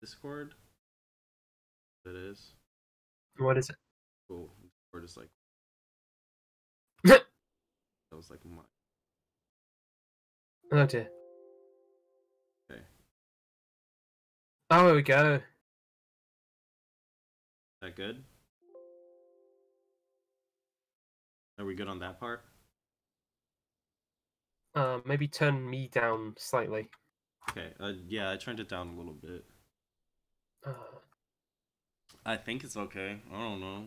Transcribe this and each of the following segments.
Discord. It is. What is it? Cool. Discord is like that was like my. Oh dear. Okay. Oh, here we go. Is that good? Are we good on that part? Maybe turn me down slightly. Okay. Yeah, I turned it down a little bit. Uh, I think it's okay. I don't know.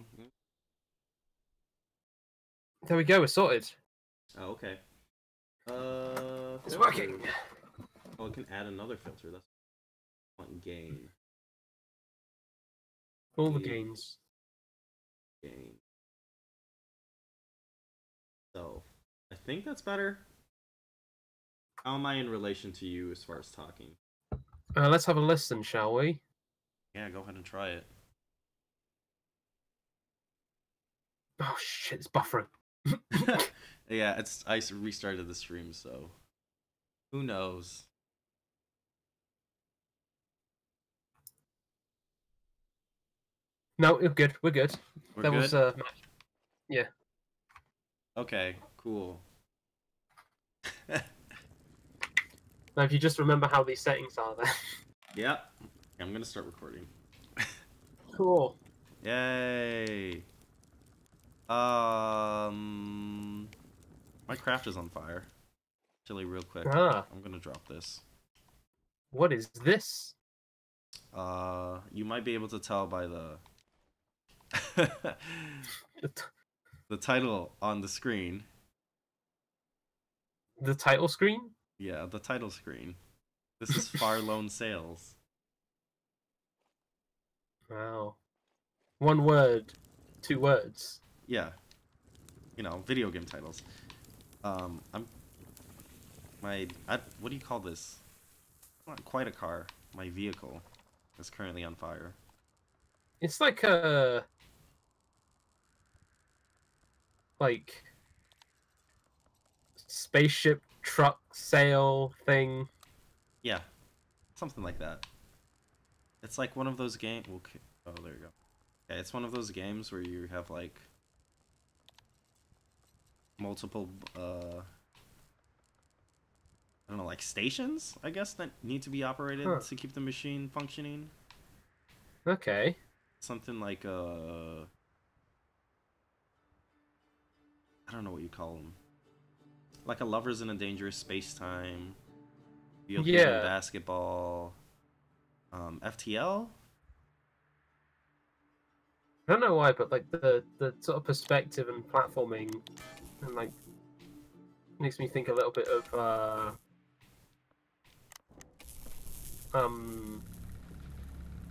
there we go. We're sorted. Oh, okay. It's Filters. working. Oh, I can add another filter. That's one gain. All the gains. Gain. So, I think that's better. How am I in relation to you as far as talking? Let's have a listen, shall we? Yeah, go ahead and try it. Oh shit! It's buffering. Yeah, I restarted the stream, so who knows? No, we're good. We're good. We're That good? was yeah. Okay, cool. Now, if you just remember how these settings are, there. Yep. I'm gonna start recording. Cool. Yay! My craft is on fire. Actually, real quick, Ah, I'm gonna drop this. what is this? You might be able to tell by the the title on the screen. The title screen? Yeah, the title screen. This is Far Lone Sales. Wow. One word, 2 words. Yeah, you know, video game titles. What do you call this? Not quite a car. My vehicle is currently on fire. It's like a spaceship truck sail thing. Yeah, something like that. It's like one of those games. Okay. Oh, there you go. Yeah, it's one of those games where you have like multiple I don't know, like stations, I guess, that need to be operated Huh. to keep the machine functioning. Okay. Something like I don't know what you call them. Like a lovers in a dangerous space time. Field game and Yeah. basketball. FTL. I don't know why, but like the sort of perspective and platforming and like makes me think a little bit of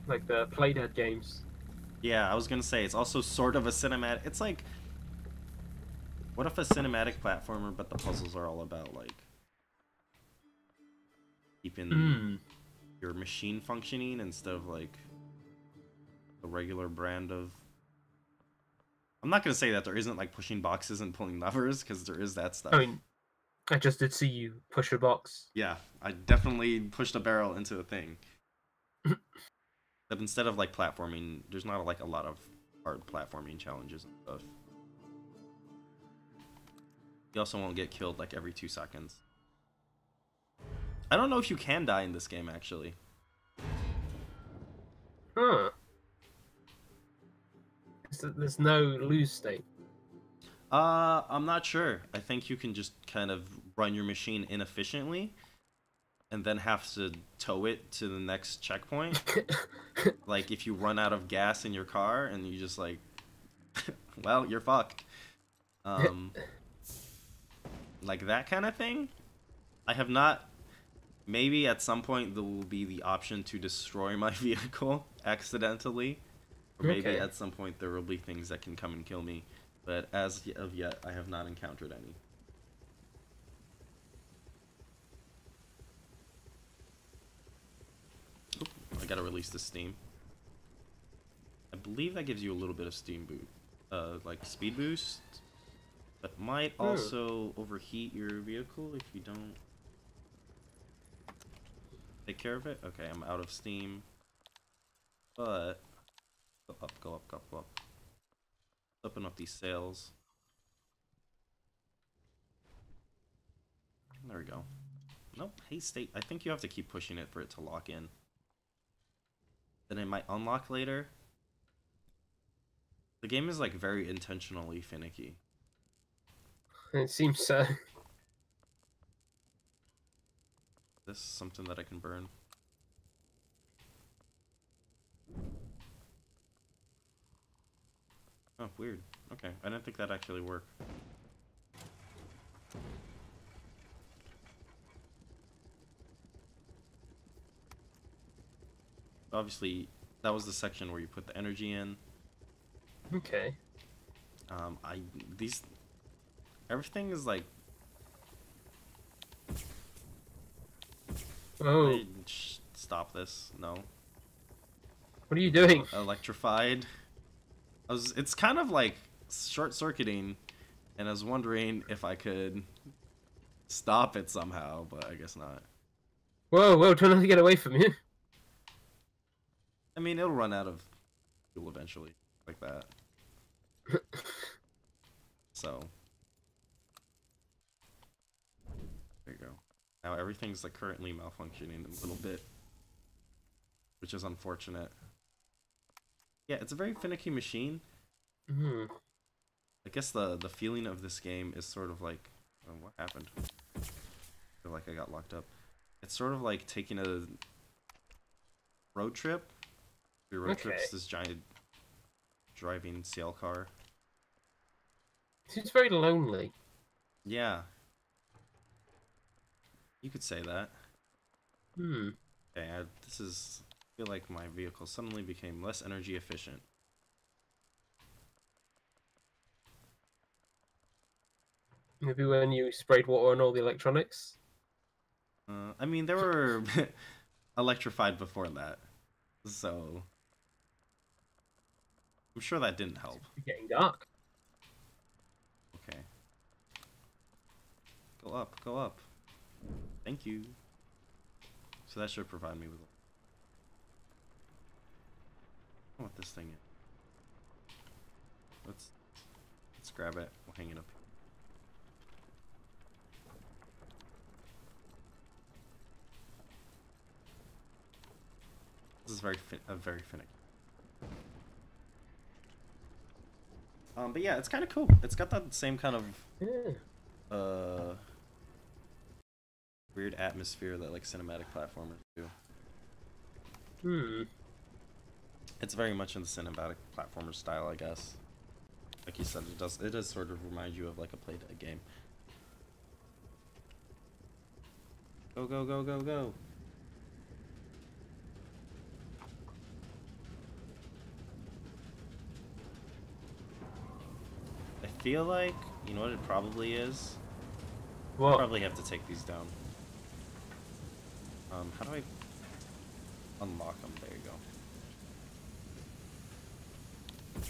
like the Playdead games. Yeah, I was gonna say it's also sort of a cinematic. It's like, what if a cinematic platformer, but the puzzles are all about like keeping your machine functioning instead of like a regular brand of. I'm not gonna say that there isn't like pushing boxes and pulling levers, because there is that stuff. I mean, I just did see you push a box. Yeah, I definitely pushed a barrel into a thing. But instead of like platforming, there's not like a lot of hard platforming challenges and stuff. You also won't get killed like every 2 seconds. I don't know if you can die in this game, actually. Huh. There's no lose state. I'm not sure. I think you can just kind of run your machine inefficiently and then have to tow it to the next checkpoint. Like if you run out of gas in your car and you just like, well, you're fucked. Like that kind of thing. I have not. Maybe at some point there will be the option to destroy my vehicle accidentally. Or maybe Okay. at some point there will be things that can come and kill me. But as of yet, I have not encountered any. Oop, I gotta release the steam. I believe that gives you a little bit of steam boot, like speed boost, but might also overheat your vehicle if you don't take care of it. Okay, I'm out of steam. But go up, go up, go up, go up. Open up these sails. There we go. Nope, hey state. I think you have to keep pushing it for it to lock in. Then it might unlock later. The game is like very intentionally finicky. It seems so. This is something that I can burn. Oh, weird. Okay, I didn't think that actually worked. Obviously, that was the section where you put the energy in. Okay. Everything is like. Oh. Stop this! No. What are you doing? Electrified. It's kind of like short-circuiting, and I was wondering if I could stop it somehow, but I guess not. Whoa, whoa! Try not to get away from you. I mean, it'll run out of fuel eventually, like that. So there you go. Now everything's like currently malfunctioning a little bit, which is unfortunate. Yeah, it's a very finicky machine. Mm. I guess the feeling of this game is sort of like, oh, what happened? I feel like I got locked up. It's sort of like taking a road trip. Your road trip's this giant driving sail car. Seems very lonely. Yeah. You could say that. Hmm. Okay, I feel like my vehicle suddenly became less energy efficient. Maybe when you sprayed water on all the electronics? I mean, they were electrified before that, so I'm sure that didn't help. It's getting dark. Okay. Go up, go up. Thank you. So that should provide me with... I don't know what this thing is. Let's grab it. We'll hang it up. This is very finicky. But yeah, it's kind of cool. It's got that same kind of weird atmosphere that like cinematic platformers do. Hmm. It's very much in the cinematic platformer style, I guess. Like you said, it does sort of remind you of like a Playdead game. Go, go, go, go, go. I feel like, you know what it probably is? What? I'll probably have to take these down. How do I unlock them? There you go. I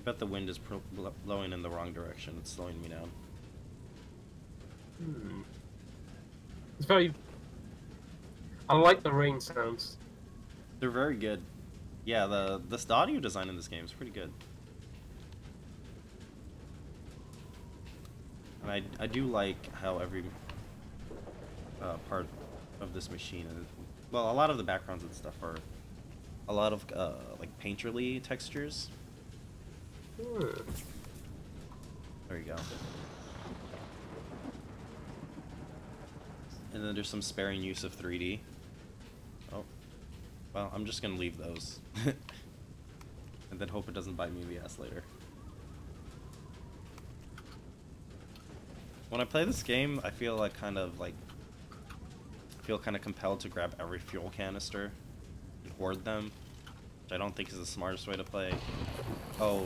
bet the wind is blowing in the wrong direction. It's slowing me down. Hmm. It's very... I like the rain sounds. They're very good. Yeah, the audio design in this game is pretty good. And I do like how every part of this machine is, well, a lot of the backgrounds and stuff are a lot of like painterly textures. Hmm. There you go. And then there's some sparing use of 3D. Oh, well, I'm just gonna leave those. And then hope it doesn't bite me in the ass later. When I play this game, I feel like kind of compelled to grab every fuel canister and hoard them, which I don't think is the smartest way to play. Oh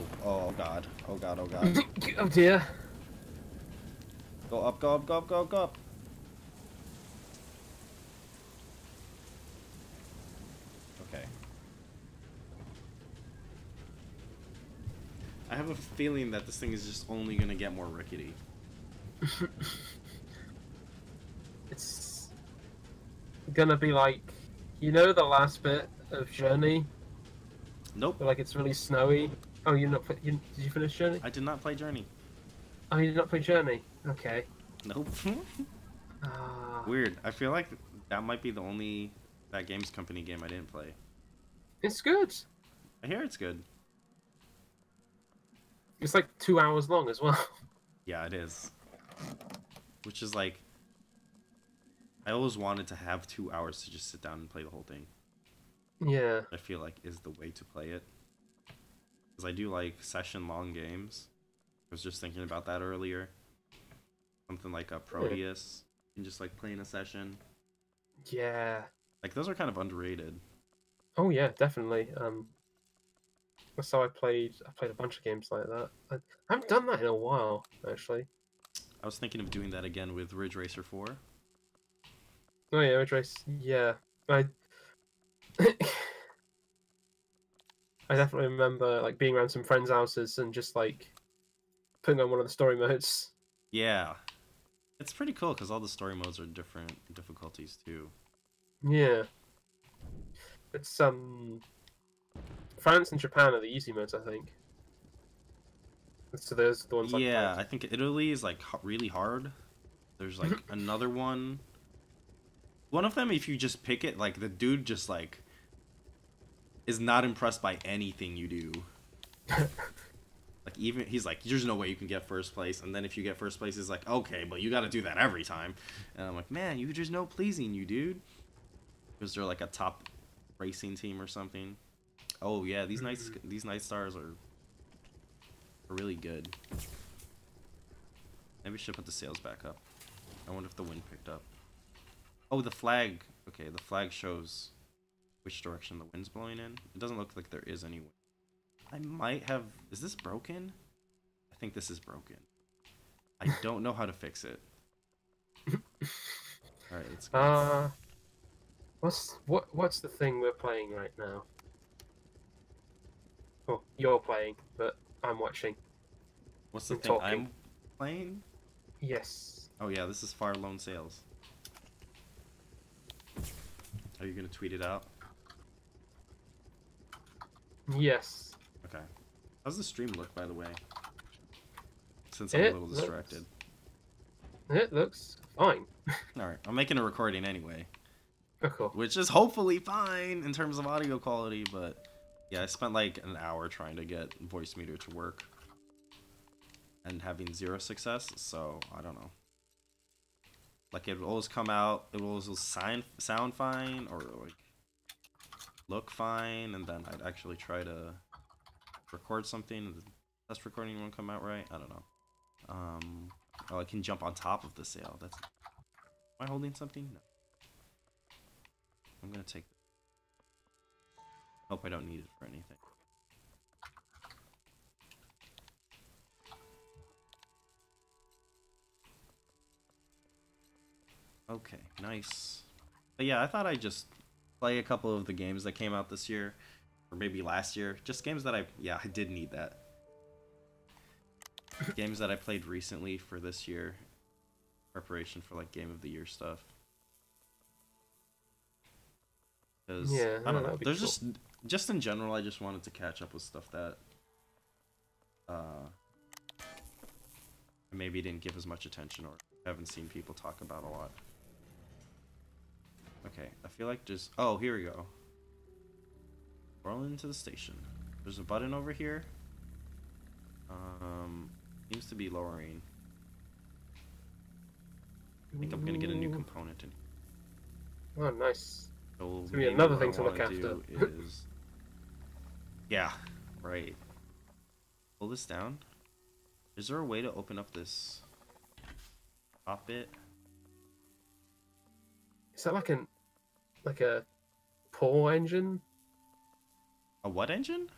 god. Oh god, oh god. Oh dear. Go up, go up, go up, go up, go up. Okay. I have a feeling that this thing is just only gonna get more rickety. It's gonna be like, you know, the last bit of Journey Nope. But, like it's really snowy. Oh, you're not. Did you finish Journey? I did not play Journey. Oh, you did not play Journey. Okay. Nope. Ah, Weird. I feel like that might be the only that games company game I didn't play. it's good. I hear it's good. It's like 2 hours long as well. Yeah, it is. Which is like, I always wanted to have 2 hours to just sit down and play the whole thing. Yeah. I feel like is the way to play it. Because I do like session long games. I was just thinking about that earlier. Something like a Proteus. You can just like play in a session. Yeah. Like those are kind of underrated. Oh yeah, definitely. That's how I played. I played a bunch of games like that. I haven't done that in a while, actually. I was thinking of doing that again with Ridge Racer 4. Oh yeah, Ridge Race. Yeah, I. I definitely remember like being around some friends' houses and just like putting on one of the story modes. Yeah. It's pretty cool because all the story modes are different difficulties too. Yeah, it's France and Japan are the easy modes, I think. So those are the ones I Yeah, played. I think Italy is like really hard. There's like another one. One of them, if you just pick it, like the dude just like is not impressed by anything you do. Like even he's like, there's no way you can get first place, and then if you get first place, he's like, okay, but you got to do that every time. And I'm like, man, you there's no pleasing you, dude. Because they're like a top racing team or something. Oh yeah, these night stars are really good. Maybe we should put the sails back up. I wonder if the wind picked up. Oh, the flag. Okay, the flag shows which direction the wind's blowing in. It doesn't look like there is any wind. I might have... Is this broken? I think this is broken. I don't know how to fix it. Alright, let's go. What's the thing we're playing right now? Well, you're playing, but I'm watching. What's the and thing talking. I'm playing? Yes. Oh yeah, this is Fire Lone Sails. Are you gonna tweet it out? Yes. Okay. How's the stream look, by the way? Since I'm a little distracted. It looks fine. Alright, I'm making a recording anyway. Oh, cool. Which is hopefully fine in terms of audio quality, but... Yeah, I spent like an hour trying to get voice meter to work. And having 0 success, so I don't know. Like it will always come out, it will always sound fine, or like look fine, and then I'd actually try to record something, and the test recording won't come out right. I don't know. Oh, I can jump on top of the sail. That's. Am I holding something? No. I'm gonna take. Hope I don't need it for anything. Okay, nice. But yeah, I thought I'd just play a couple of the games that came out this year, or maybe last year. Just games that I did need that. Games that I played recently for this year, preparation for like Game of the Year stuff. Because Yeah, I don't know. that'd be There's cool. just in general, I just wanted to catch up with stuff that I maybe didn't give as much attention or haven't seen people talk about a lot. Okay, I feel like just... Oh, here we go. Rolling into the station. There's a button over here. Seems to be lowering. I think I'm gonna get a new component in. Oh, nice. So It's gonna be another thing to look after. Is... Yeah, right. Pull this down. Is there a way to open up this top bit? Is that like a pull engine? A what engine?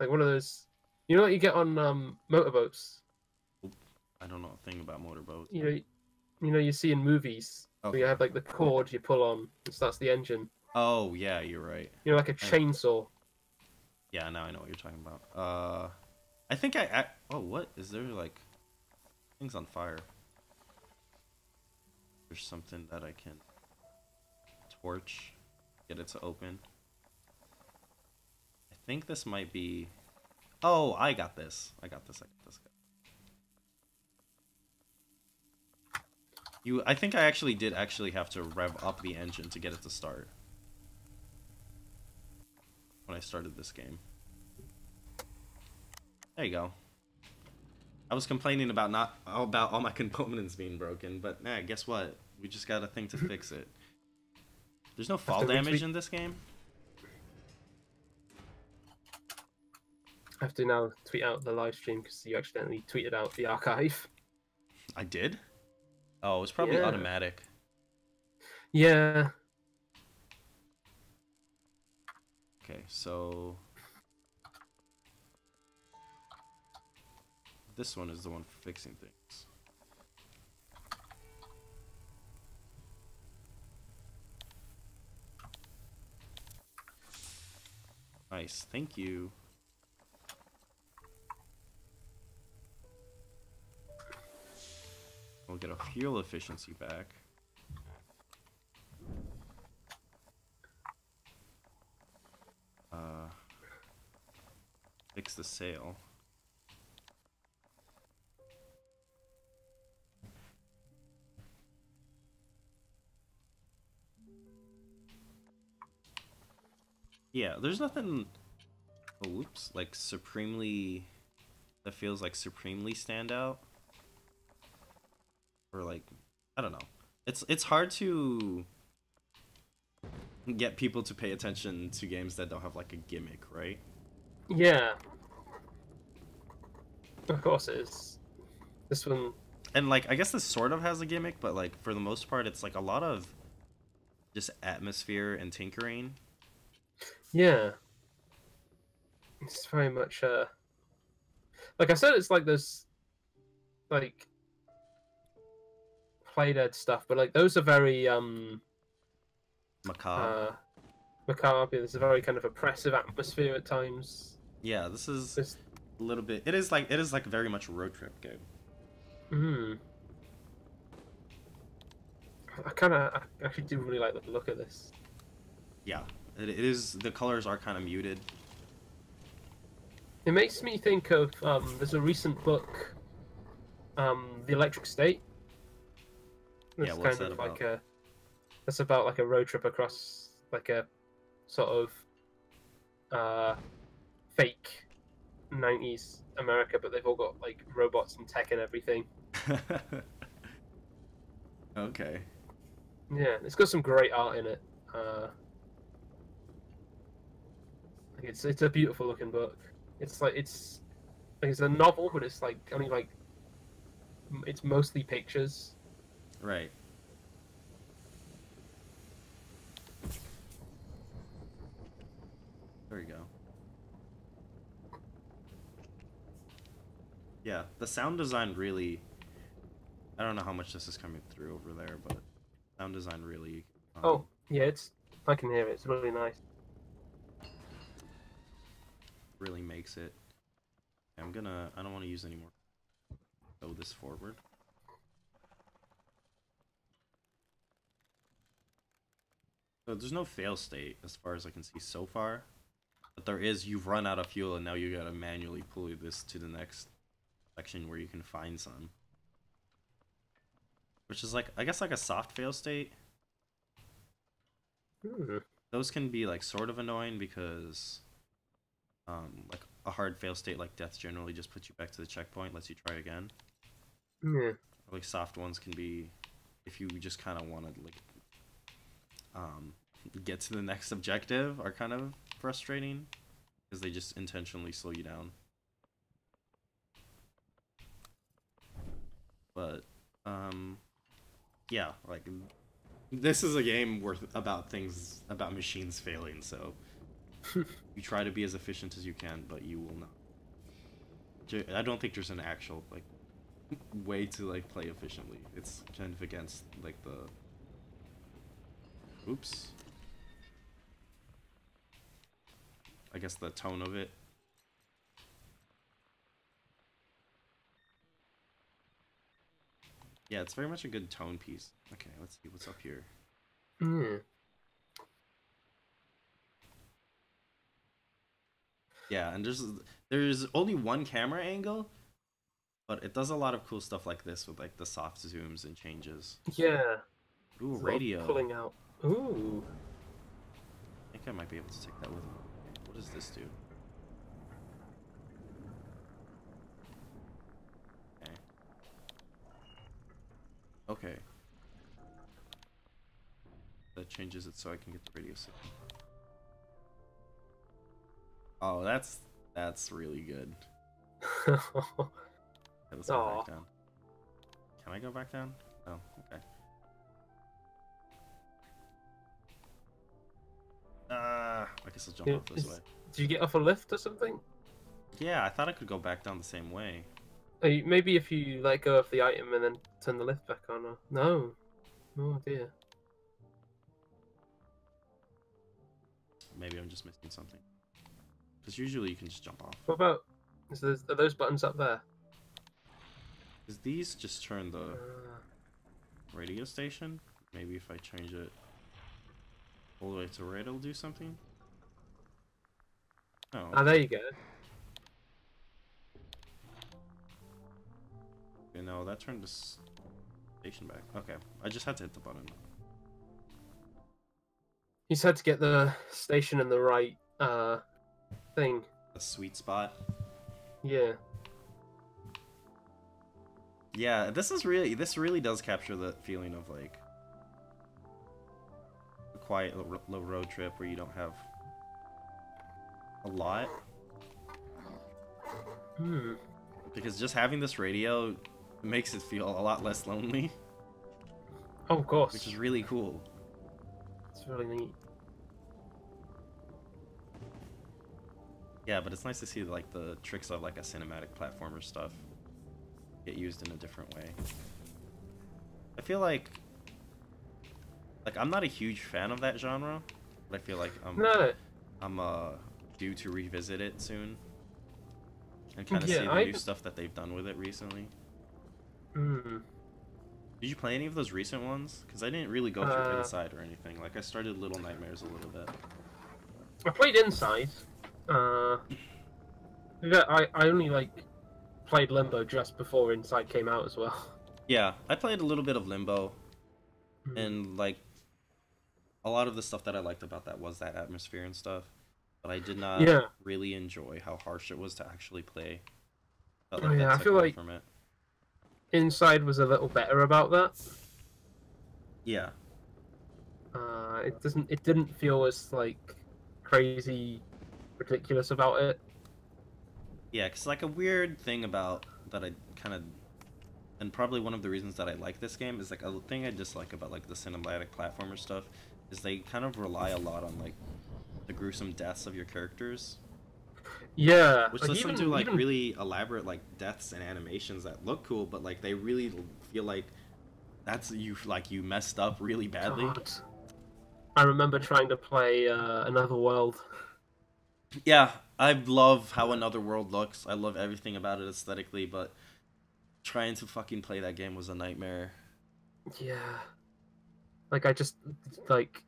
Like one of those, you know what you get on motorboats? I don't know a thing about motorboats. You know you see in movies where you have like the cord you pull on and starts the engine. Oh yeah, you're right. You know, like a chainsaw. Yeah, now I know what you're talking about. I think oh, what is there? Like things on fire. There's something that I can torch, get it to open. I think this might be... Oh, I got this. I got this. I think I actually did have to rev up the engine to get it to start. When I started this game. There you go. I was complaining about all my components being broken, but nah, guess what? We just got a thing to fix it. There's no fall damage in this game? I have to now tweet out the live stream because you accidentally tweeted out the archive. I did? Oh, it's probably automatic. Yeah. Okay, so... This one is the one for fixing things. Nice, thank you. We'll get our fuel efficiency back. Fix the sail. Yeah, there's nothing... Oh, whoops. Like, supremely... That feels like supremely standout. Or like... I don't know. It's hard to... get people to pay attention to games that don't have, like, a gimmick, right? Yeah. Of course it is. This one... And, like, I guess this sort of has a gimmick, but, like, for the most part, it's, like, a lot of just atmosphere and tinkering. Yeah. It's very much, like I said, it's like this, like, Playdead stuff, but, like, those are very, Macabre. macabre. There's a very kind of oppressive atmosphere at times. Yeah, this is a little bit... It is like very much a road trip game. I actually do really like the look of this. Yeah, it is. The colors are kind of muted. It makes me think of there's a recent book, The Electric State. It's yeah, what's kind that of about? like that's about like a road trip across like a sort of fake 90s America, but they've all got like robots and tech and everything. Okay. Yeah, it's got some great art in it. It's a beautiful looking book. It's a novel, but it's like only like it's mostly pictures. Right. There you go. Yeah, the sound design really... I don't know how much this is coming through over there, but sound design really... Oh, yeah, I can hear it. It's really nice. Really makes it. I don't want to use any more. Go this forward. So there's no fail state as far as I can see so far. But there is, you've run out of fuel and now you gotta manually pulley this to the next section where you can find some. Which is like, I guess like a soft fail state. Those can be like sort of annoying because like a hard fail state like death generally just puts you back to the checkpoint, lets you try again. Yeah. Or like soft ones can be if you just kind of want to like get to the next objective are kind of frustrating because they just intentionally slow you down. But yeah, like this is a game about machines failing, so you try to be as efficient as you can, but you will not. I don't think there's an actual like way to like play efficiently. It's kind of against like the... Oops. I guess the tone of it. Yeah, it's very much a good tone piece. Okay, let's see what's up here. Yeah, and there's only one camera angle, but it does a lot of cool stuff like this with like the soft zooms and changes. Yeah. Ooh, There's a lot of radio. pulling out. Ooh. I think I might be able to take that with me. What does this do? Okay. Okay. That changes it so I can get the radio signal. Oh, that's really good. Okay, let's go back down. Can I go back down? Oh, okay. I guess I'll jump off this way. Did you get off a lift or something? Yeah, I thought I could go back down the same way. Maybe if you let go of the item and then turn the lift back on. Or... No. Oh dear. Maybe I'm just missing something. Because usually you can just jump off. What about... are those buttons up there? Because these just turn the radio station. Maybe if I change it all the way to red, it'll do something. Oh. Ah, there you go. Okay, no, that turned the station back. Okay, I just had to hit the button. You just had to get the station in the right thing. A sweet spot. Yeah. Yeah, this really does capture the feeling of like a quiet little road trip where you don't have a lot. Because just having this radio makes it feel a lot less lonely. Oh, of course. Which is really cool. It's really neat. Yeah, but it's nice to see like the tricks of like a cinematic platformer stuff get used in a different way. I feel like I'm not a huge fan of that genre, but I feel like I'm due to revisit it soon and kind of see the new stuff that they've done with it recently. Did you play any of those recent ones? Because I didn't really go through Inside or anything. Like I started Little Nightmares a little bit. I played Inside. I only like played Limbo just before Inside came out as well. Yeah, I played a little bit of Limbo, and like a lot of the stuff that I liked about that was that atmosphere and stuff. But I did not really enjoy how harsh it was to actually play. I feel like from it. Inside was a little better about that. Yeah. It didn't feel as like crazy ridiculous about it. Yeah, because like a weird thing about that I kind of, and probably one of the reasons that I like this game is like a thing I dislike about like the cinematic platformer stuff is they kind of rely a lot on like the gruesome deaths of your characters. Yeah, which lets them do like really elaborate like deaths and animations that look cool, but like they really feel like that's you messed up really badly. God. I remember trying to play Another World. Yeah, I love how Another World looks. I love everything about it aesthetically, but trying to fucking play that game was a nightmare. Yeah. Like, I just, like,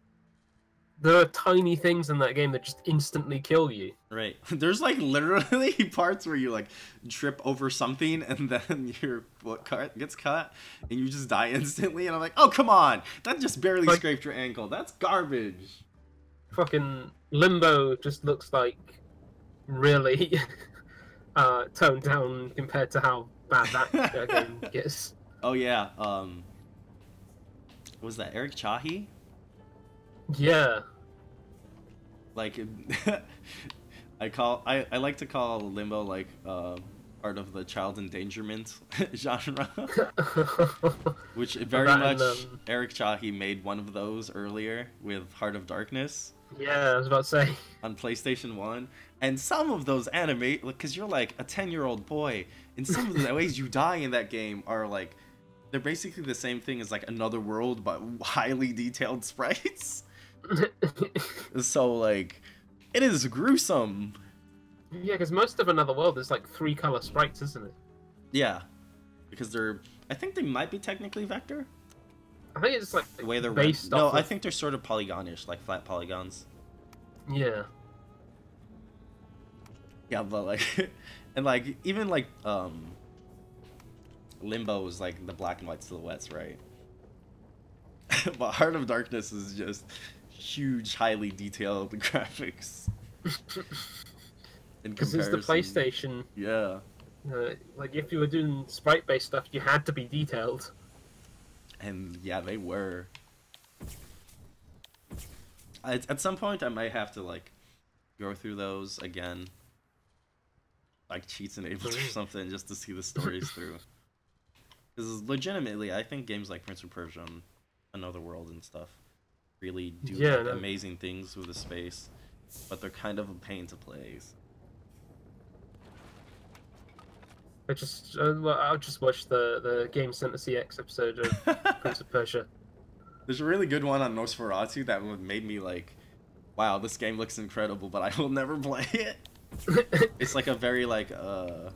there are tiny things in that game that just instantly kill you. Right. There's, like, literally parts where you, like, trip over something and then your foot gets cut and you just die instantly. And I'm like, oh, come on! That just barely scraped your ankle. That's garbage. Fucking Limbo just looks like really toned down compared to how bad that game gets. Oh, yeah. Was that Eric Chahi? Yeah. Like, I like to call Limbo like part of the child endangerment genre, which very much Eric Chahi made one of those earlier with Heart of Darkness. Yeah, I was about to say. On PlayStation 1, and some of those animate because you're like a 10-year-old boy, and some of the ways you die in that game are like they're basically the same thing as like Another World, but highly detailed sprites. So like, it is gruesome. Yeah, because most of Another World is like 3-color sprites, isn't it? Yeah, because I think they might be technically vector. I think it's like the way they're based off. No, I think they're sort of polygonish, like flat polygons. Yeah. Yeah, but like, and like even like Limbo was like the black and white silhouettes, right? But Heart of Darkness is just huge, highly detailed graphics in Because it's the comparison. PlayStation. Yeah, Like if you were doing sprite-based stuff, you had to be detailed. and yeah, they were. At some point, I might have to like go through those again, like cheats enabled or something, just to see the stories through. Because legitimately, I think games like Prince of Persia and Another World and stuff really do Yeah, like no. amazing things with the space, but they're kind of a pain to play. I'll just watch the Game Center CX episode of Prince of Persia. There's a really good one on Nosferatu that made me like, wow, this game looks incredible, but I will never play it. It's like a very like Whoa!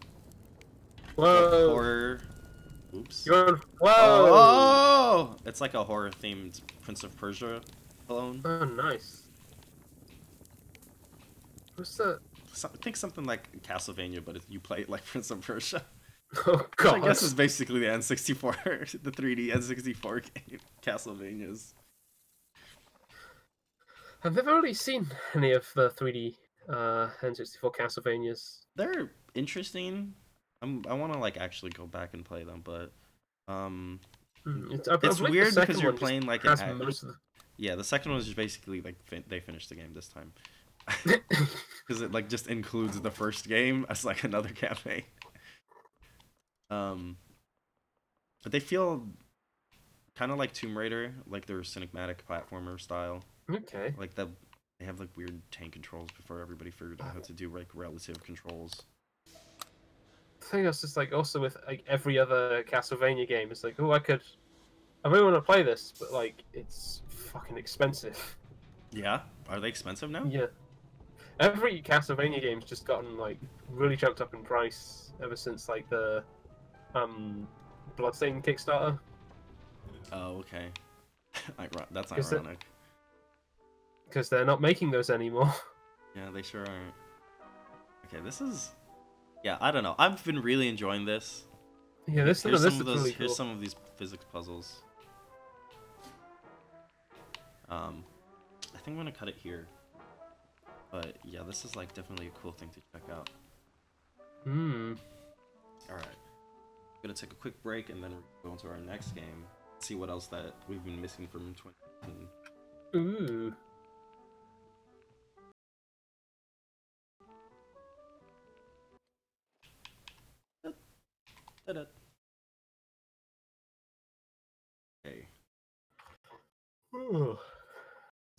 horror. Oops. Whoa! Oh! It's like a horror themed Prince of Persia clone. Oh, nice. What's that? I think something like Castlevania, but if you play it like Prince of Persia. Oh Which god! I guess is basically the N64, the 3D N64 game, Castlevanias. I've never really seen any of the 3D N64 Castlevanias. They're interesting. I want to like actually go back and play them, but I've it's liked weird the second because you're one, playing like has most of yeah. The second one is just basically like they finished the game this time the... because it like just includes the first game as like another campaign. But they feel kind of like Tomb Raider, like their cinematic platformer style. Okay. Like they have like weird tank controls before everybody figured out how to do like relative controls. The thing is, just like also with like every other Castlevania game, it's like, oh, I really want to play this, but like it's fucking expensive. Yeah, are they expensive now? Yeah. Every Castlevania game's just gotten like really jumped up in price ever since like the Bloodstained Kickstarter. Oh, okay. That's 'Cause ironic. Because they're not making those anymore. Yeah, they sure aren't. Okay, this is. Yeah, I don't know. I've been really enjoying this. Yeah, this Here's is some of those. really Here's cool. some of these physics puzzles. I think I'm gonna cut it here. But yeah, this is like definitely a cool thing to check out. Hmm. All right, I'm gonna take a quick break and then go into our next game. See what else that we've been missing from 2018. Ooh. Ta-da. Okay. Ooh.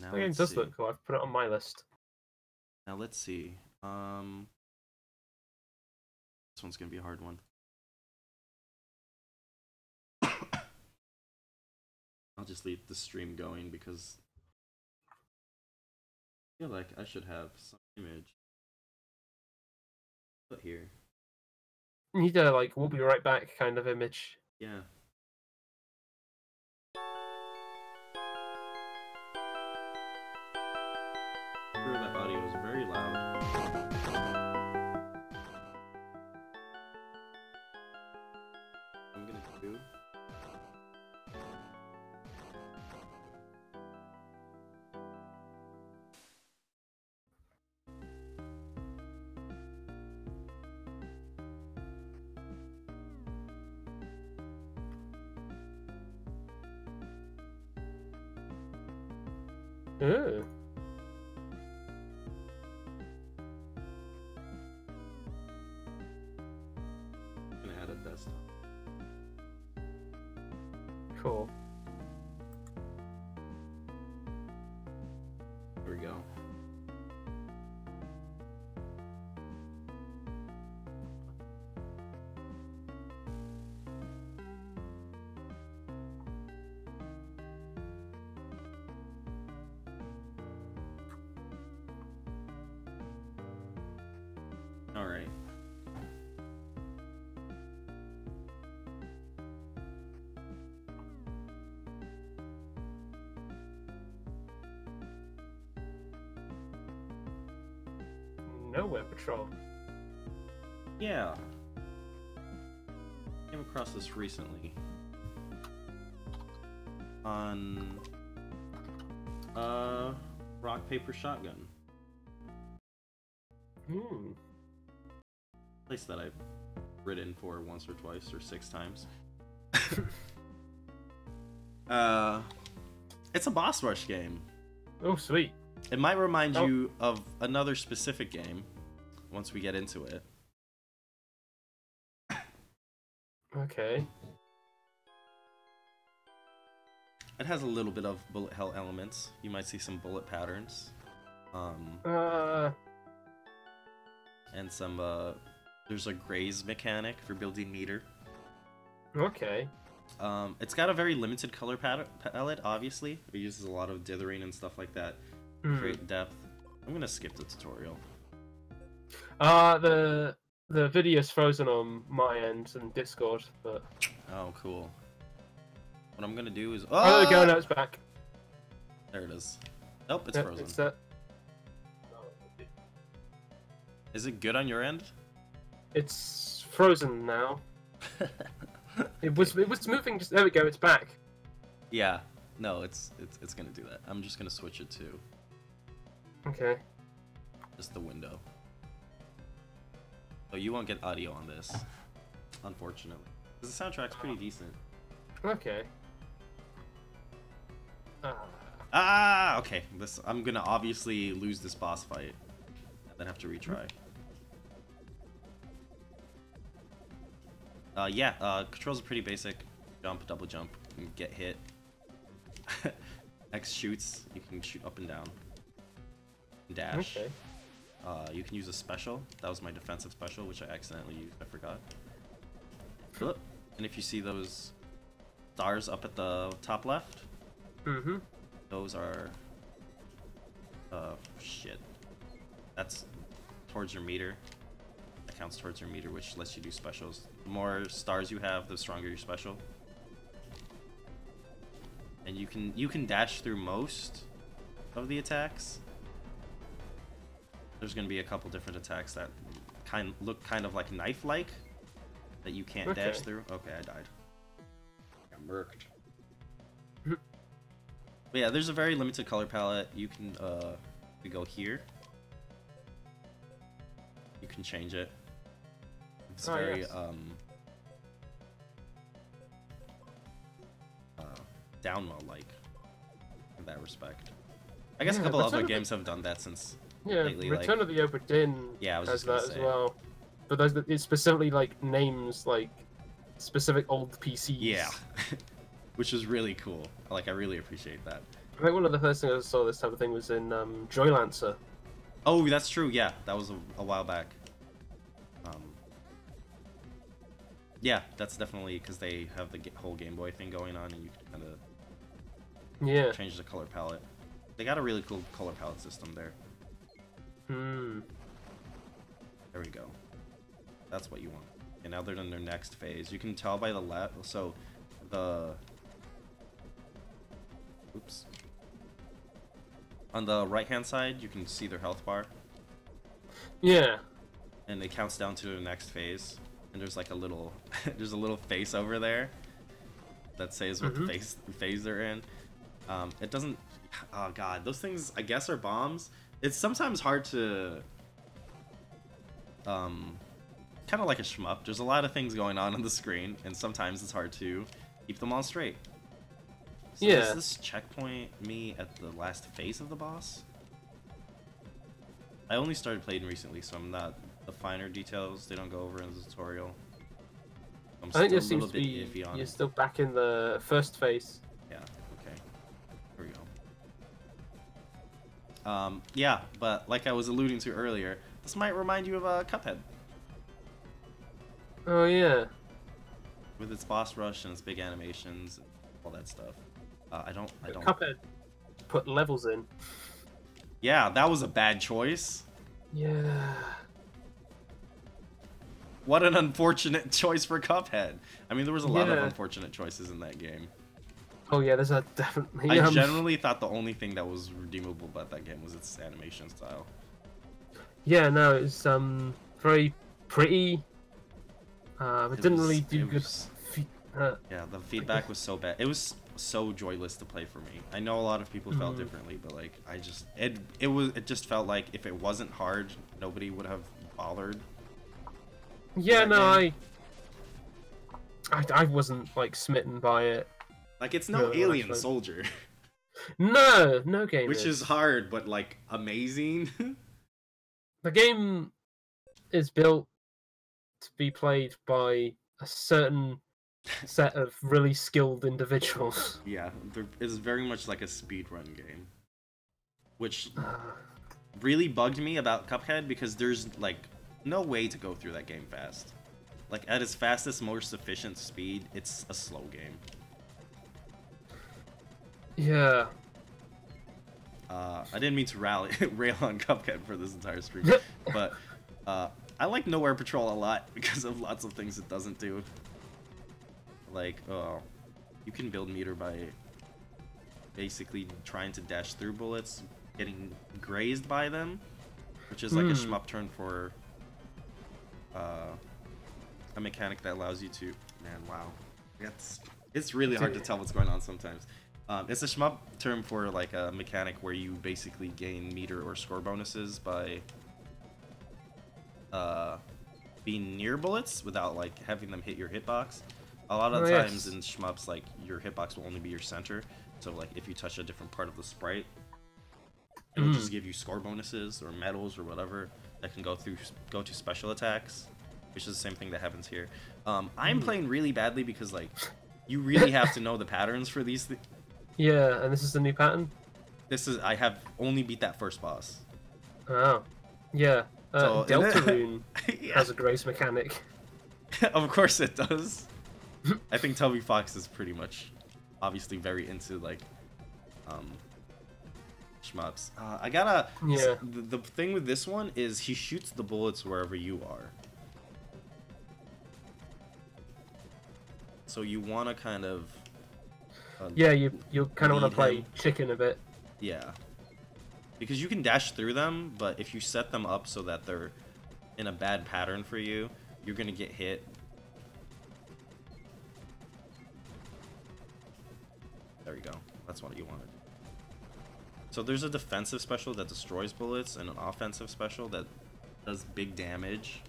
Now That game let's does see. look cool. I've put it on my list. Now let's see. This one's gonna be a hard one. I'll just leave the stream going because I feel like I should have some image put here. You need a like we'll be right back kind of image. Yeah. Sure, that audio is very loud. I'm gonna do. Ooh. I'm gonna add a desktop. Cool. Here we go. All right. Nowhere Patrol. Yeah. Came across this recently. On rock paper shotgun. Place that I've ridden for once or twice or 6 times. It's a boss rush game. Oh, sweet. It might remind you of another specific game once we get into it. Okay. It has a little bit of bullet hell elements. You might see some bullet patterns. And some, there's a graze mechanic for building meter. Okay. It's got a very limited color palette, obviously. It uses a lot of dithering and stuff like that to create depth. I'm gonna skip the tutorial. The video's frozen on my end and Discord, but... Oh, cool. What I'm gonna do is... Oh, there we go, now it's back. There it is. Nope, it's frozen. It's Is it good on your end? It's frozen now. It was moving. Just there we go. It's back. Yeah. No, it's gonna do that. I'm just gonna switch it to Okay. just the window. So you won't get audio on this, unfortunately. Because the soundtrack's pretty decent. Okay. Okay. I'm gonna obviously lose this boss fight, and then have to retry. Controls are pretty basic. Jump, double jump, and get hit. X shoots. You can shoot up and down. Dash. Okay. You can use a special. That was my defensive special, which I accidentally used. I forgot. Flip. And if you see those stars up at the top left, those are... shit. That's towards your meter. That counts towards your meter, which lets you do specials. The more stars you have, the stronger your special. And you can dash through most of the attacks. There's gonna be a couple different attacks that look kind of like knife-like that you can't dash through. Okay, I died. Got murked. But yeah, there's a very limited color palette. You can we go here. You can change it. It's very download-like in that respect. I guess a couple other games have done that since lately. Return of the Obra Dinn has that as well. But it's specifically like names like specific old PCs. Yeah, which is really cool. Like, I really appreciate that. I think one of the first things I saw this type of thing was in Joylancer. Oh, that's true. Yeah, that was a while back. Yeah, that's definitely because they have the whole Game Boy thing going on, and you can kind of change the color palette. They got a really cool color palette system there. There we go. That's what you want. And now they're in their next phase. You can tell by the left. So oops. On the right-hand side, you can see their health bar. Yeah. And it counts down to the next phase. And there's like a little, there's a little face over there that says what phase they're in. It doesn't. Oh god, those things I guess are bombs. It's sometimes hard to. Kind of like a shmup. There's a lot of things going on the screen, and sometimes it's hard to keep them all straight. So does this checkpoint me at the last phase of the boss? I only started playing recently, so I'm not. The finer details they don't go over in the tutorial. I think this seems to be you're still back in the first phase. Yeah. Okay. Here we go. Yeah, but like I was alluding to earlier, this might remind you of Cuphead. Oh yeah. With its boss rush and its big animations and all that stuff. I don't. Cuphead put levels in. Yeah, that was a bad choice. Yeah. What an unfortunate choice for Cuphead. I mean, there was a lot of unfortunate choices in that game. Oh yeah, there's a definitely. I generally thought the only thing that was redeemable about that game was its animation style. Yeah, no, it's very pretty, It didn't really do good. Yeah, the feedback was so bad. It was so joyless to play for me. I know a lot of people felt differently, but like it just felt like if it wasn't hard, nobody would have bothered. Yeah, no, I wasn't like smitten by it. Like it's no Alien Soldier. No game. Which is hard, but like amazing. The game is built to be played by a certain set of really skilled individuals. Yeah, it's very much like a speedrun game. Which really bugged me about Cuphead because there's like no way to go through that game fast. Like at its fastest, most efficient speed, it's a slow game. Yeah. I didn't mean to rail on Cuphead for this entire stream, but I like Nowhere Patrol a lot because of lots of things it doesn't do. Like, you can build meter by basically trying to dash through bullets, getting grazed by them, which is like a shmup turn for a mechanic that allows you to... Man, wow. It's really hard to tell what's going on sometimes. It's a shmup term for like a mechanic where you basically gain meter or score bonuses by being near bullets without like having them hit your hitbox. A lot of times in shmups, like your hitbox will only be your center. So like if you touch a different part of the sprite, it'll just give you score bonuses or medals or whatever that can go to special attacks, which is the same thing that happens here. I'm playing really badly because like you really have to know the patterns for these things. Yeah, and this is the new pattern? I have only beat that first boss. Oh. Yeah. So, Deltarune has a grace mechanic. Of course it does. I think Toby Fox is pretty much obviously very into like shmups. I gotta the thing with this one is he shoots the bullets wherever you are. So you wanna kind of yeah, you kind of want to play chicken a bit. Yeah. Because you can dash through them, but if you set them up so that they're in a bad pattern for you, you're gonna get hit. There you go. That's what you wanted. So there's a defensive special that destroys bullets and an offensive special that does big damage.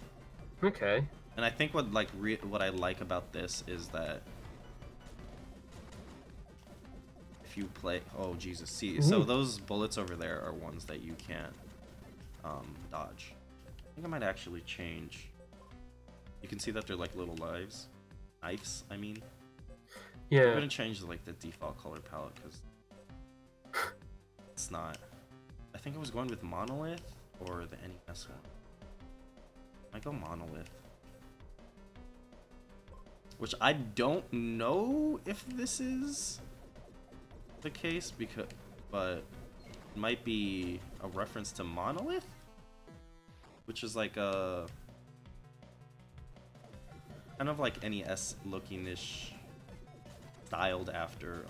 Okay. And I think what I like about this is that if you play, oh Jesus, see, so those bullets over there are ones that you can't dodge. I think I might actually change. You can see that they're like little knives, I mean. Yeah. I'm gonna change like the default color palette because it's not. I think I was going with Monolith or the NES one. I go Monolith. Which I don't know if this is the case but it might be a reference to Monolith, which is like a kind of like NES looking-ish, styled after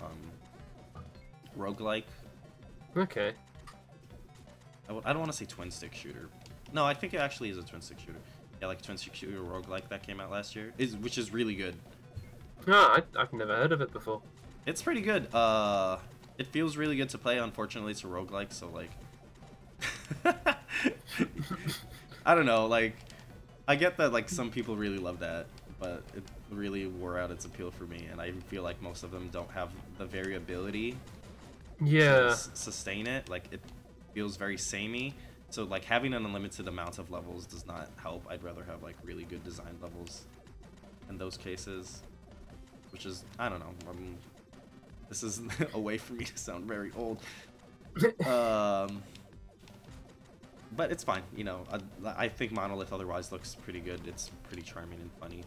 roguelike. Okay. I don't want to say twin stick shooter. No, I think it actually is a twin stick shooter. Yeah, like twin stick shooter roguelike that came out last year, which is really good. No, I've never heard of it before. It's pretty good. It feels really good to play. Unfortunately, it's a roguelike, so like I don't know, like I get that like some people really love that, but it really wore out its appeal for me, and I feel like most of them don't have the variability to sustain it. Like it feels very samey. So like having an unlimited amount of levels does not help. I'd rather have like really good design levels in those cases. Which is, I don't know, this is a way for me to sound very old. But it's fine, you know, I think Monolith otherwise looks pretty good. It's pretty charming and funny.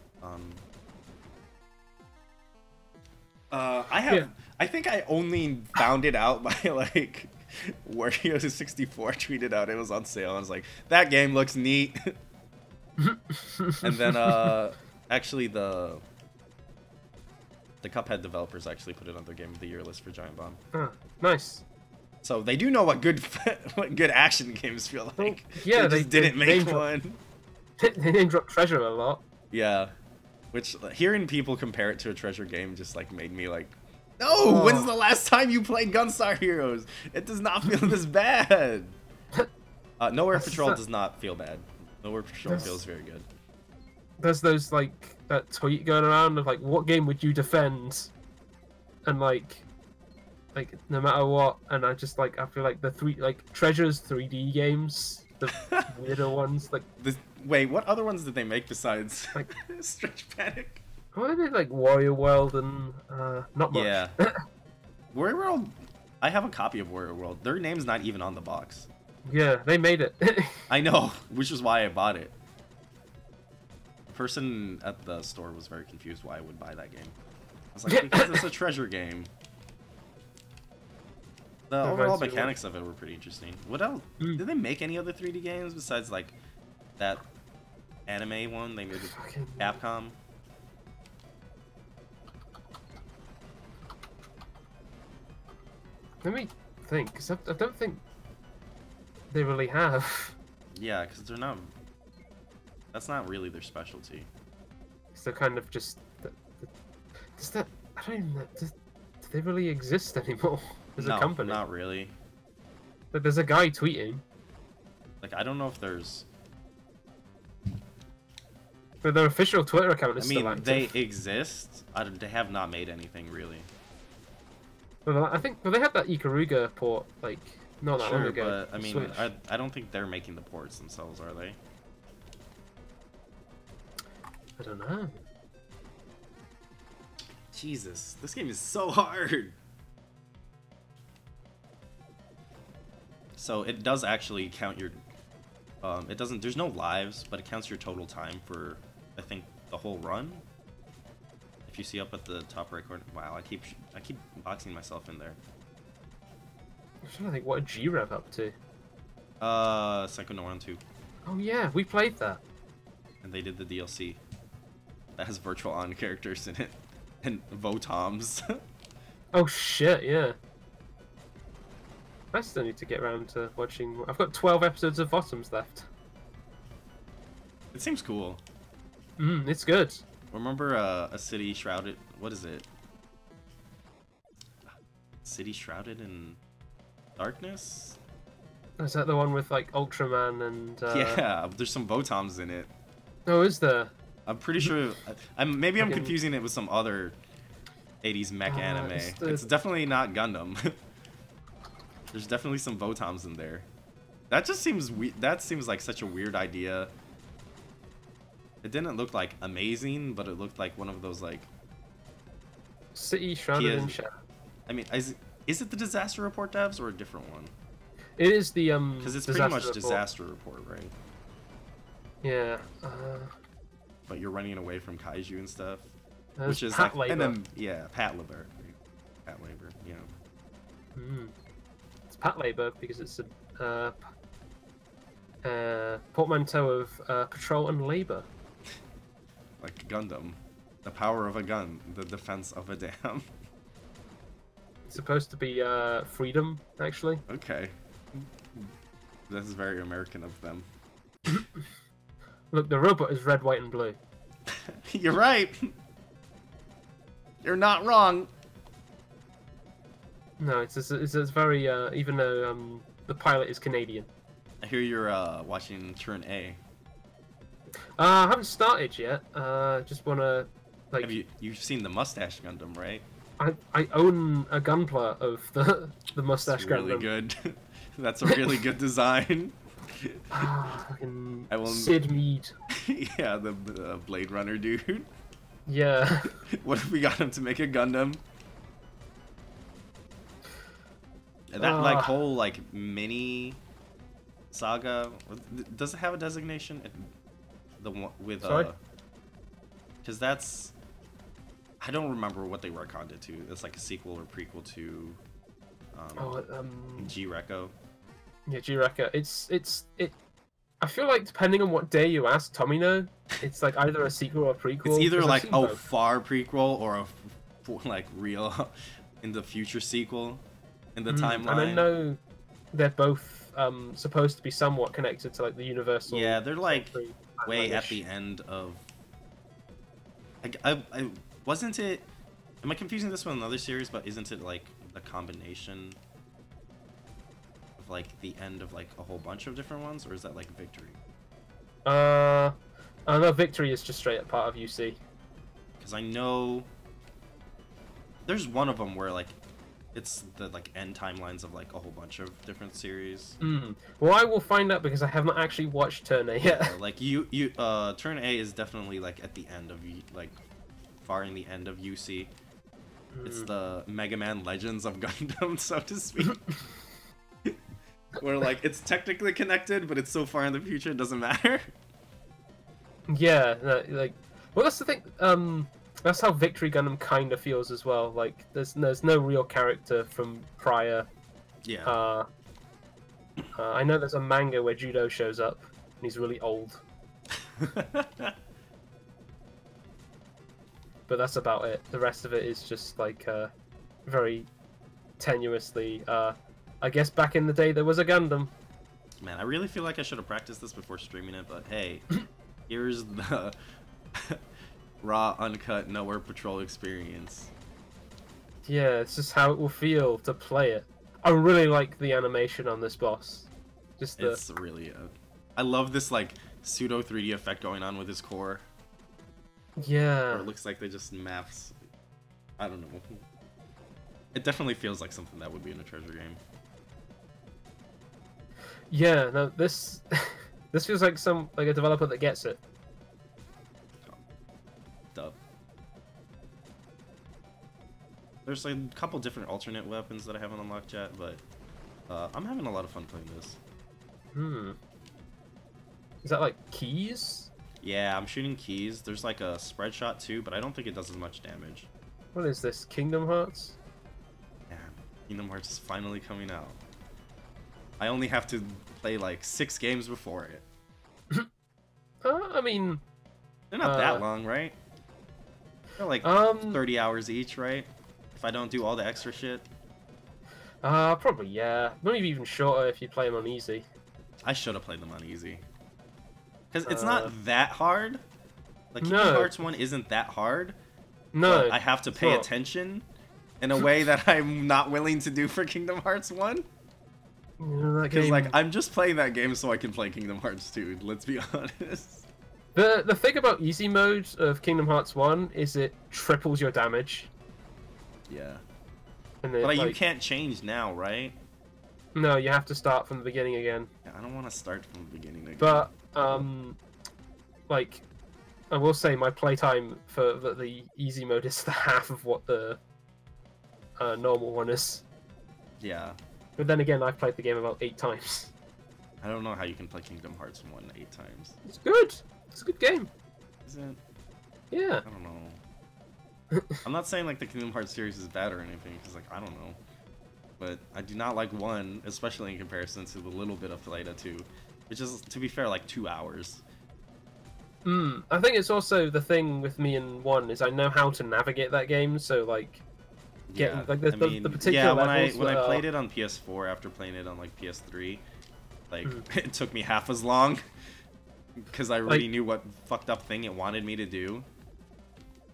I think I only found it out by like Wario64 tweeted out it was on sale. I was like, that game looks neat. And then actually the Cuphead developers actually put it on their Game of the Year list for Giant Bomb. Oh, nice. So they do know what good action games feel like. Yeah, they just didn't make one. They name drop Treasure a lot. Yeah. Which hearing people compare it to a treasure game just like made me like, no. When's the last time you played Gunstar Heroes? It does not feel this bad. Nowhere Patrol does not feel bad. Nowhere Patrol feels very good. There's those like that tweet going around of like, what game would you defend? And like no matter what, and I just like, I feel like the Treasure's 3D games, the weirder ones, like. Wait, what other ones did they make besides like Strange Panic? What are they, like Warrior World and not much. Yeah. Warrior World. I have a copy of Warrior World. Their name's not even on the box. Yeah, they made it. I know, which is why I bought it. The person at the store was very confused why I would buy that game. I was like, because it's a treasure game. The overall mechanics of it were pretty interesting. What else? Did they make any other 3D games besides like that anime one they made with Capcom? Let me think, because I don't think they really have. Yeah, because they're not. That's not really their specialty. So kind of just. Does that? I don't even know. Do they really exist anymore as a company? Not really. But there's a guy tweeting. Like, I don't know if there's. But their official Twitter account is still active. They exist. They have not made anything really. Well, I think they had that Ikaruga port like not that long ago. But I mean, I don't think they're making the ports themselves, are they? I don't know. Jesus, this game is so hard. So it does actually count your. It doesn't. There's no lives, but it counts your total time for, I think, the whole run. If you see up at the top right corner. Wow, I keep boxing myself in there. I'm trying to think what a G-Rev up to. Psycho No 2. Oh yeah, we played that. And they did the DLC. That has virtual on characters in it. And Votoms. Oh shit, yeah. I still need to get around to watching. I've got 12 episodes of Votoms left. It seems cool. It's good. Remember a city shrouded. What is it? City shrouded in darkness? Is that the one with like Ultraman and? Yeah, there's some Votoms in it. Oh, is there? I'm pretty sure. Maybe I'm confusing it with some other 80s mech anime. It's definitely not Gundam. There's definitely some Votoms in there. That just seems that seems like such a weird idea. It didn't look like amazing, but it looked like one of those like City Shrouded in Shadow. I mean, is it the Disaster Report devs or a different one? It is the because it's pretty much Disaster Report, right? Yeah. But you're running away from kaiju and stuff, which is Pat like, Labor. and then yeah, Pat Labor, yeah. It's Pat Labor because it's a portmanteau of patrol and labor. Like Gundam, the power of a gun, the defense of a dam. It's supposed to be freedom, actually. Okay, this is very American of them. Look, the robot is red, white, and blue. You're right. You're not wrong. No, it's very even though the pilot is Canadian. I hear you're watching Turn A. I haven't started yet. Just wanna like. Have you've seen the Mustache Gundam, right? I own a gunpla of the Mustache Gundam. Really good. That's a really good design. Fucking Sid Mead. Yeah, the Blade Runner dude. Yeah. What if we got him to make a Gundam? That like whole like mini saga, does it have a designation? The one with because that's, I don't remember what they retconned it to. It's like a sequel or prequel to G-Reco. Yeah, G-Reco. It. I feel like depending on what day you ask Tomino, it's like either a sequel or a prequel. It's either like a far prequel or a like real in the future sequel in the timeline. And I know they're both supposed to be somewhat connected to like the Universal. Yeah, they're like way at the end of I wasn't it. Am I confusing this with another series? But isn't it like the combination of like the end of like a whole bunch of different ones, or is that like Victory? I know Victory is just straight up part of UC. Because I know there's one of them where like it's the like end timelines of like a whole bunch of different series. Well, I will find out because I have not actually watched Turn A yet. Yeah, like Turn A is definitely like at the end of like far in the end of UC. It's the Mega Man Legends of Gundam, so to speak. Where like it's technically connected, but it's so far in the future it doesn't matter. Yeah, no, like, well, that's the thing. That's how Victory Gundam kind of feels as well. Like, there's no real character from prior. Yeah. I know there's a manga where Judo shows up, and he's really old. But that's about it. The rest of it is just like very tenuously. I guess back in the day there was a Gundam. Man, I really feel like I should have practiced this before streaming it, but hey, here's the raw, uncut, nowhere patrol experience. Yeah, it's just how it will feel to play it. I really like the animation on this boss. Just the... It's really... I love this like pseudo 3D effect going on with his core. Yeah. Or it looks like they just maps. I don't know. It definitely feels like something that would be in a treasure game. Yeah, no, this this feels like a developer that gets it. Dub. There's like a couple different alternate weapons that I haven't unlocked yet, but I'm having a lot of fun playing this. Is that like keys? Yeah, I'm shooting keys. There's like a spread shot too, but I don't think it does as much damage. What is this? Kingdom Hearts? Yeah, Kingdom Hearts is finally coming out. I only have to play like 6 games before it. I mean... They're not that long, right? They're like 30 hours each, right? If I don't do all the extra shit. Probably, yeah. Maybe even shorter if you play them on easy. I should have played them on easy. Because it's not that hard. Like, Kingdom No. Hearts 1 isn't that hard. No. But I have to pay attention in a way that I'm not willing to do for Kingdom Hearts 1. Because, like, I'm just playing that game so I can play Kingdom Hearts 2, let's be honest. The thing about easy mode of Kingdom Hearts 1 is it triples your damage. Yeah. And then, But like, you can't change now, right? No, you have to start from the beginning again. Yeah, I don't want to start from the beginning again. But, like, I will say my playtime for the easy mode is the half of what the normal one is. Yeah. But then again, I've played the game about 8 times. I don't know how you can play Kingdom Hearts 1 8 times. It's good. It's a good game. Is it? Yeah. I don't know. I'm not saying like the Kingdom Hearts series is bad or anything, because like I don't know. But I do not like 1, especially in comparison to the little bit of played at 2, which is, to be fair, like 2 hours. I think it's also the thing with me and 1 is I know how to navigate that game, so like getting like the particular levels when I played it on PS4 after playing it on like PS3, like it took me half as long because I already knew what fucked up thing it wanted me to do.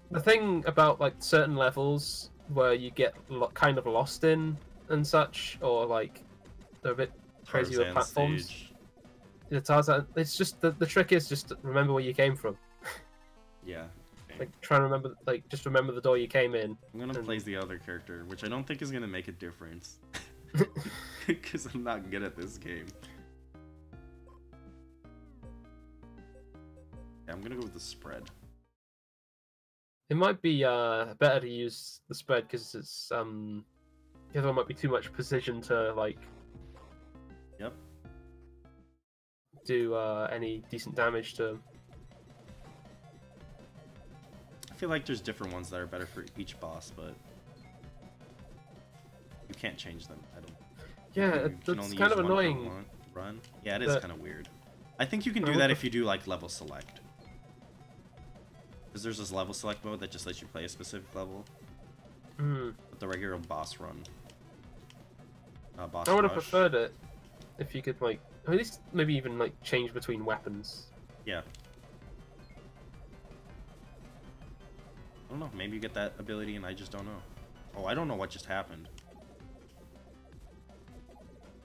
The thing about like certain levels where you get kind of lost in and such, or like they're a bit crazy with platforms. Stage. The Tarzan, it's just the trick is just to remember where you came from. Yeah. Okay. Like try and remember, like just remember the door you came in. I'm gonna play the other character, which I don't think is gonna make a difference, because I'm not good at this game. Yeah, I'm gonna go with the spread. It might be better to use the spread because it's the other one might be too much precision to like. Yep. Do any decent damage to him. I feel like there's different ones that are better for each boss, but you can't change them. I don't. Yeah, it's kind of annoying. Run. Yeah, it is kind of weird. I think you can do that if you do like level select. Because there's this level select mode that just lets you play a specific level. But the regular boss run. Boss I would have rush. preferred it if you could like at least maybe even like change between weapons. Yeah. don't know. Maybe you get that ability and I just don't know. Oh, I don't know what just happened.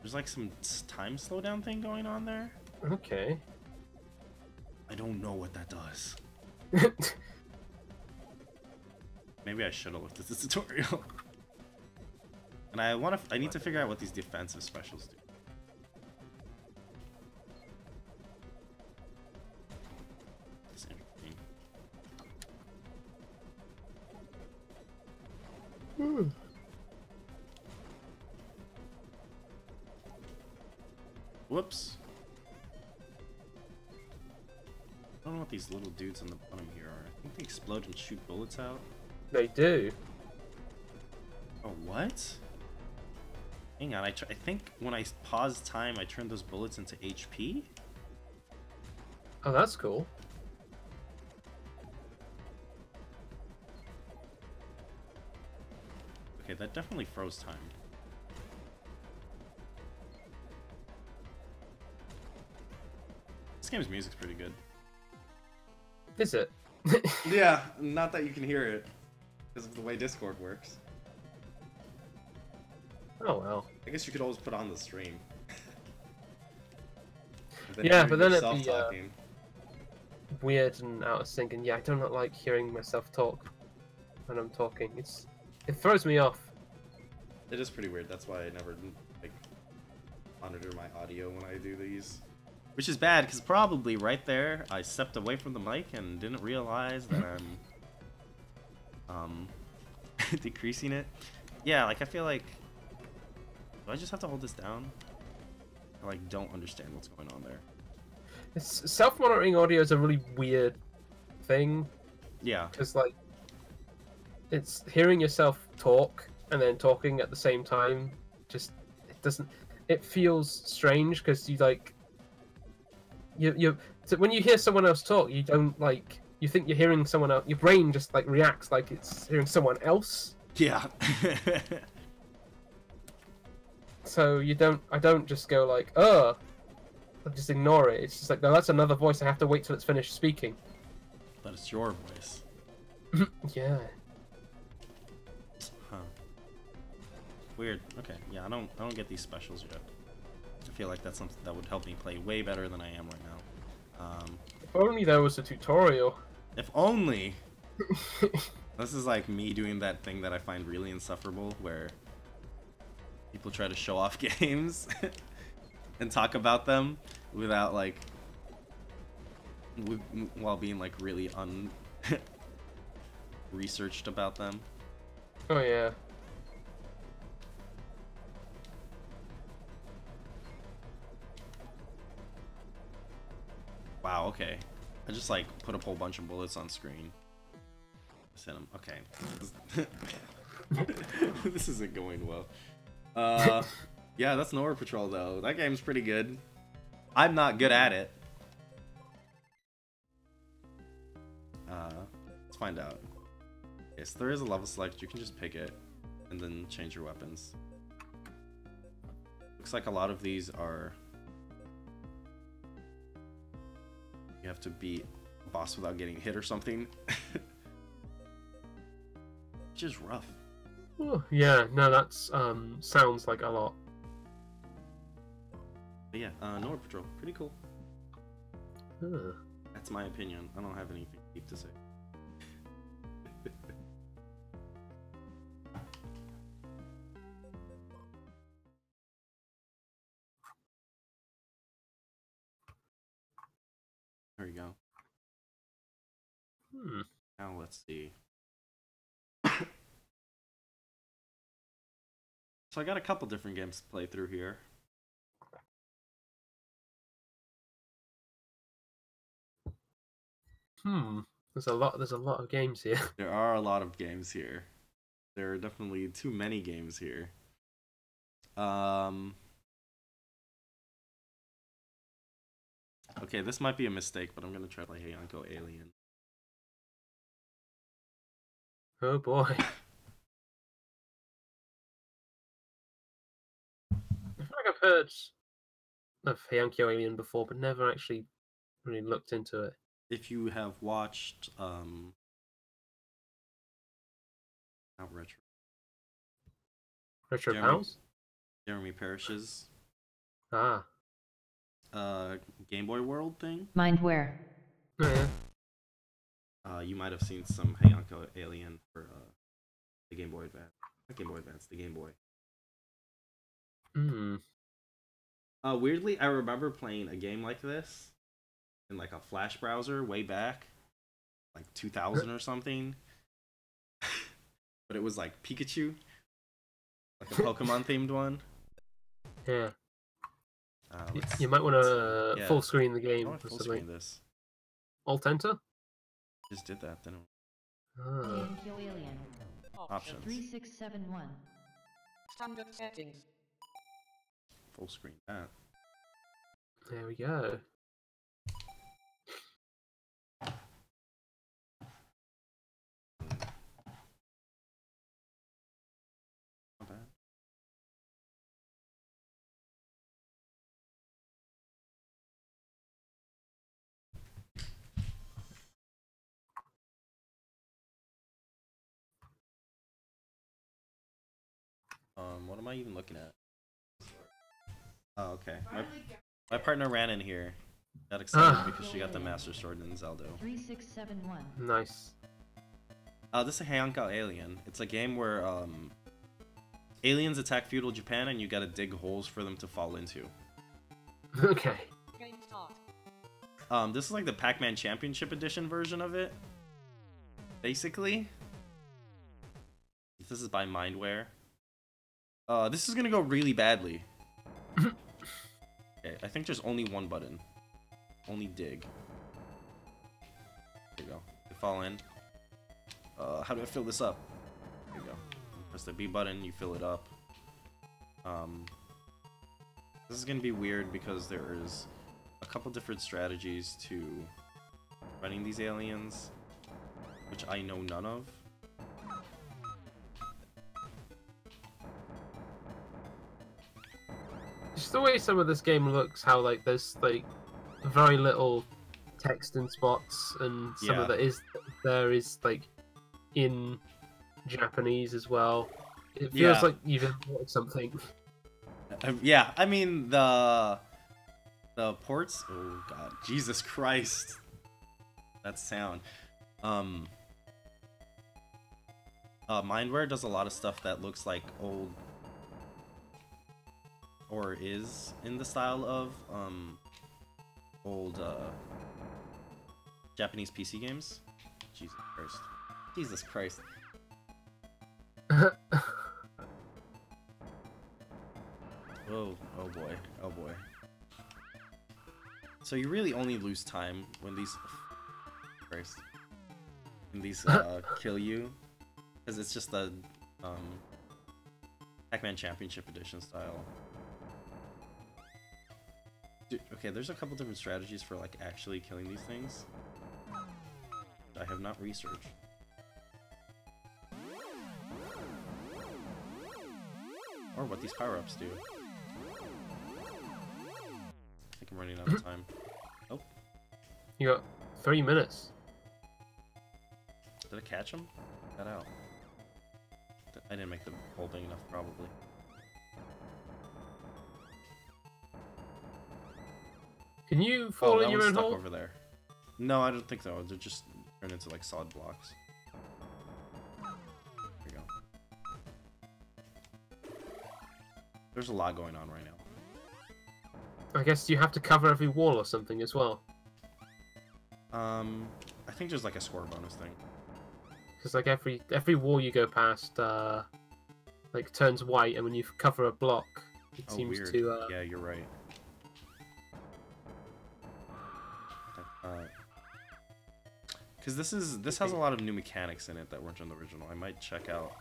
There's like some time slowdown thing going on there. Okay. I don't know what that does. Maybe I should have looked at the tutorial. And I need to figure out what these defensive specials do. That's interesting. Whoops. I don't know what these little dudes on the bottom here are. I think they explode and shoot bullets out. They do. Oh, what? Hang on, I think when I pause time, I turn those bullets into HP? Oh, that's cool. Okay, that definitely froze time. This game's music's pretty good. Is it? Yeah, not that you can hear it, because of the way Discord works. Oh well. I guess you could always put on the stream. Yeah, but then it'd be talking. weird and out of sync, and yeah, I do not like hearing myself talk when I'm talking. It throws me off. It is pretty weird. That's why I never like monitor my audio when I do these. Which is bad, because probably right there I stepped away from the mic and didn't realize that I'm decreasing it. Yeah, like I feel like, do I just have to hold this down? I like don't understand what's going on there. Self-monitoring audio is a really weird thing. Yeah. Because like, it's hearing yourself talk and then talking at the same time. Just it feels strange because you like. So when you hear someone else talk, you don't like. You think you're hearing someone else. Your brain just like reacts like it's hearing someone else. Yeah. So I don't just go like, I just ignore it. It's just like, no, that's another voice. I have to wait till it's finished speaking. But it's your voice. Yeah. Huh. Weird. Okay. Yeah, I don't get these specials yet. I feel like that's something that would help me play way better than I am right now. If only there was a tutorial. If only. This is like me doing that thing that I find really insufferable, where people try to show off games and talk about them without like, while being like really researched about them. Oh yeah. Wow, okay. I just like put a whole bunch of bullets on screen. Send them. Okay. This isn't going well. Yeah, that's Nowhere Patrol though. That game's pretty good. I'm not good at it. Let's find out. Okay, so there is a level select. You can just pick it and then change your weapons. Looks like a lot of these are... You have to beat a boss without getting hit or something. Which is rough. Oh, yeah, no, that's sounds like a lot. But yeah, Nowhere Patrol, pretty cool. Huh. That's my opinion. I don't have anything deep to say. There you go. Now let's see. So I got a couple different games to play through here. There's a lot of games here. There are a lot of games here. There are definitely too many games here. Okay, this might be a mistake, but I'm gonna try to play Heianko Alien. Oh boy. I feel like I've heard of Heianko Alien before, but never actually really looked into it. If you have watched Not retro. Retro Jeremy, Pals? Jeremy Parrish's Ah. Game Boy World thing. Mindware. Oh, yeah. You might have seen some Heianko Alien for the Game Boy Advance. Not Game Boy Advance, the Game Boy. Hmm. Weirdly, I remember playing a game like this in like a Flash browser way back, like 2000 or something. But it was like Pikachu, like a Pokemon themed one. Yeah. You Let's- might want to yeah. full screen the I game want to or full something. screen this. Alt enter? Just did that, didn't we? Ah. Kill alien. Options. 3671. Standard settings. Full screen that. There we go. Not bad. What am I even looking at? Oh, okay. My partner ran in here. Got excited because she got the Master Sword in Zelda. 3671. Nice. This is Heianko Alien. It's a game where aliens attack feudal Japan and you gotta dig holes for them to fall into. Okay. Game start. This is like the Pac-Man Championship Edition version of it. Basically. This is by Mindware. This is gonna go really badly. Okay, I think there's only one button. Only dig. There you go. You fall in. How do I fill this up? There you go. You press the B button, you fill it up. This is gonna be weird because there is a couple different strategies to running these aliens, which I know none of. Just the way some of this game looks, how like there's like very little text in spots, and some of Yeah. that is like in Japanese as well. It feels Yeah. like you've imported something. Yeah, I mean the ports. Oh god, Jesus Christ, that sound. Mindware does a lot of stuff that looks like old, or is in the style of old Japanese PC games. Jesus Christ. Jesus Christ. Oh, oh boy, oh boy. So you really only lose time when these, Christ, when these kill you, because it's just the Pac-Man Championship Edition style. Dude, okay, there's a couple different strategies for like actually killing these things I have not researched. Or what these power-ups do. I think I'm running out of time. Oh, You got 3 minutes. did I catch him? Got out. I didn't make the whole thing enough, probably. Can you Oh, fall that in your one's own stuck hole? over there. No, I don't think so. They're just turned into like solid blocks. There you go. There's a lot going on right now. I guess you have to cover every wall or something as well. I think there's like a score bonus thing. Because like every wall you go past, like turns white, and when you cover a block, it Oh, seems weird. to. Yeah, you're right. Because this has a lot of new mechanics in it that weren't in the original. I might check out.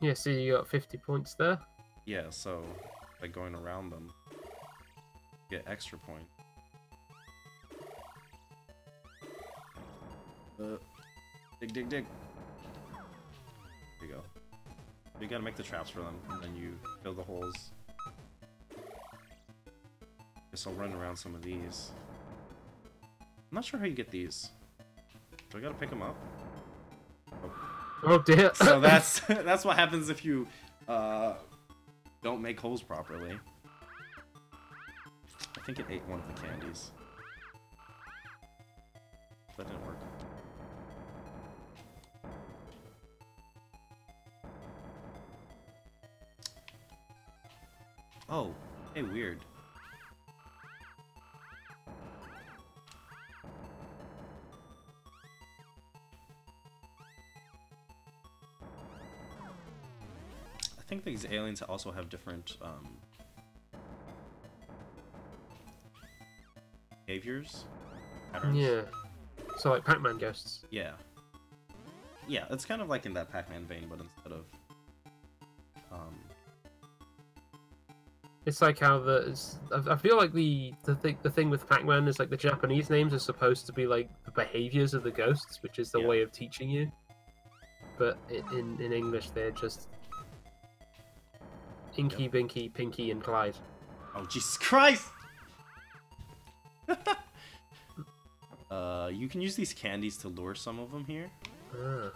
Yeah, see, you got 50 points there. Yeah, so by going around them, you get extra points. Dig, dig, dig. There you go. You gotta make the traps for them, and then you fill the holes. Guess I'll run around some of these. I'm not sure how you get these. Do I gotta pick them up? Oh. Oh dear. So that's that's what happens if you don't make holes properly. I think it ate one of the candies. That didn't work. Oh, hey, weird. I think these aliens also have different behaviors, patterns. Yeah. So like Pac-Man ghosts. Yeah. Yeah, it's kind of like in that Pac-Man vein, but instead of It's like how I feel like the thing with Pac-Man is like the Japanese names are supposed to be like the behaviors of the ghosts, which is the Yeah. way of teaching you. But in English, they're just Inky, Binky, Pinky, and Clyde. Oh, Jesus Christ! You can use these candies to lure some of them here. Ah.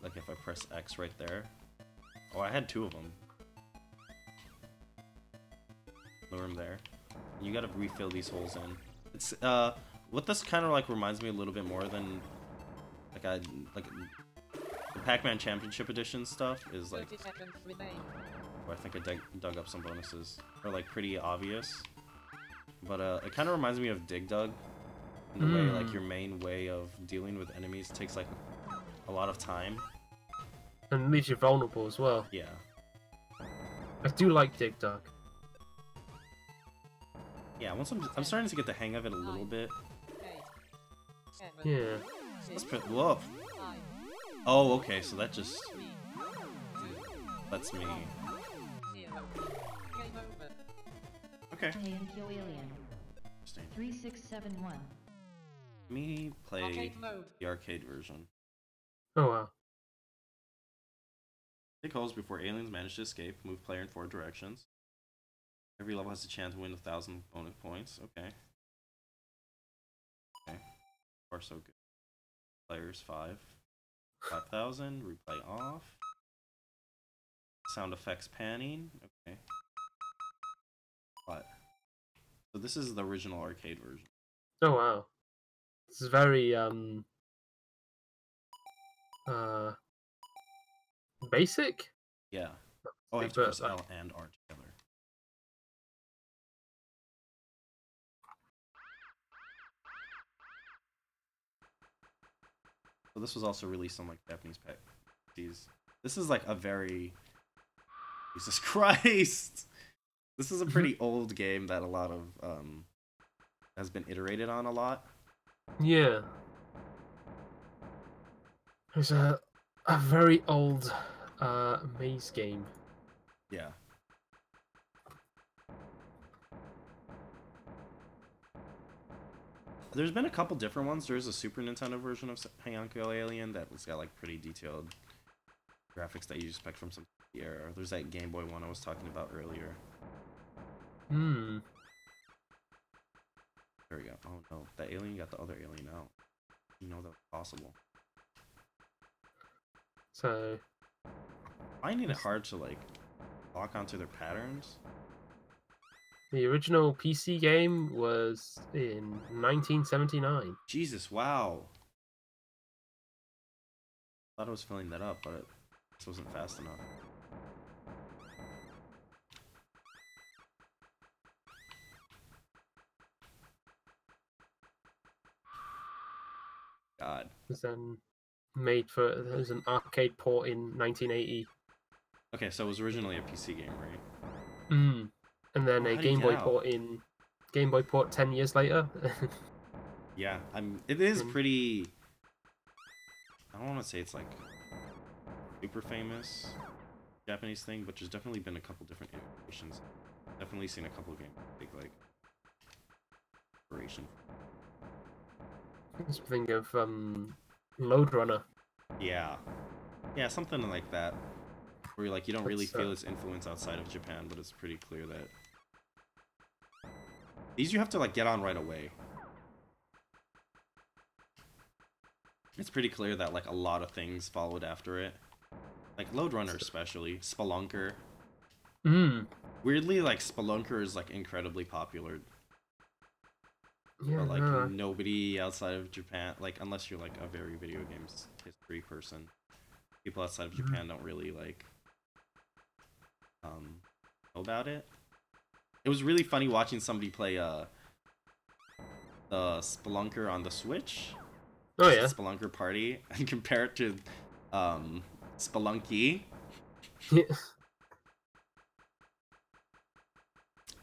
Like if I press X right there. Oh, I had two of them. Lure them there. You gotta refill these holes in. It's what this kind of like reminds me a little bit more than like the Pac-Man Championship Edition stuff is like. 30 seconds remain. Oh, I think I dug up some bonuses. They're like pretty obvious. But it kind of reminds me of Dig Dug. In the way like your main way of dealing with enemies takes like a lot of time. And leaves you vulnerable as well. Yeah. I do like Dig Dug. Yeah, once I'm starting to get the hang of it a little bit. 8, 7, Yeah. Let's 6, put whoa. 5, Oh, okay, so that just 3, 2, lets me. 0. Game over. Okay. Play and kill alien. Interesting. 3671. Let me play Arcade mode. the arcade version. Oh wow. Dig holes before aliens manage to escape. Move player in 4 directions. Every level has a chance to win 1,000 bonus points. Okay. Okay. Far so good. Players 5,000. Replay off. Sound effects panning. Okay. What? So this is the original arcade version. Oh wow. This is very basic. Yeah. Oh, I have to press L and R together. So this was also released on like Japanese PCs. This is like a very Jesus Christ. This is a pretty old game that a lot of has been iterated on a lot. Yeah. There's a very old maze game. Yeah. There's been a couple different ones. There's a Super Nintendo version of Hey Uncle Alien that was got like pretty detailed graphics that you expect from some era. There's that Game Boy one I was talking about earlier. Hmm. There we go. Oh no, that alien got the other alien out. You know that was possible. So. Finding it hard to like lock onto their patterns. The original PC game was in 1979. Jesus, wow. Thought I was filling that up, but it just wasn't fast enough. God. It was then made for it was an arcade port in 1980. Okay, so it was originally a PC game, right? Hmm. And then Oh, a how do you Game get Boy out? port in Game Boy port 10 years later. Yeah, it is pretty. I don't want to say it's like super famous Japanese thing, but there's definitely been a couple different iterations. Definitely seen a couple of games take like inspiration. Just think of Load Runner. Yeah, yeah, something like that. Where you're like you don't really That's, feel its influence outside of Japan, but it's pretty clear that these you have to like get on right away. It's pretty clear that like a lot of things followed after it. Like Lode Runner especially, Spelunker. Weirdly, like Spelunker is like incredibly popular. Yeah, But like no. nobody outside of Japan, like unless you're like a very video games history person, people outside of Japan don't really like know about it. It was really funny watching somebody play the Spelunker on the Switch. Oh yeah. Spelunker Party, and compare it to Spelunky. Yeah.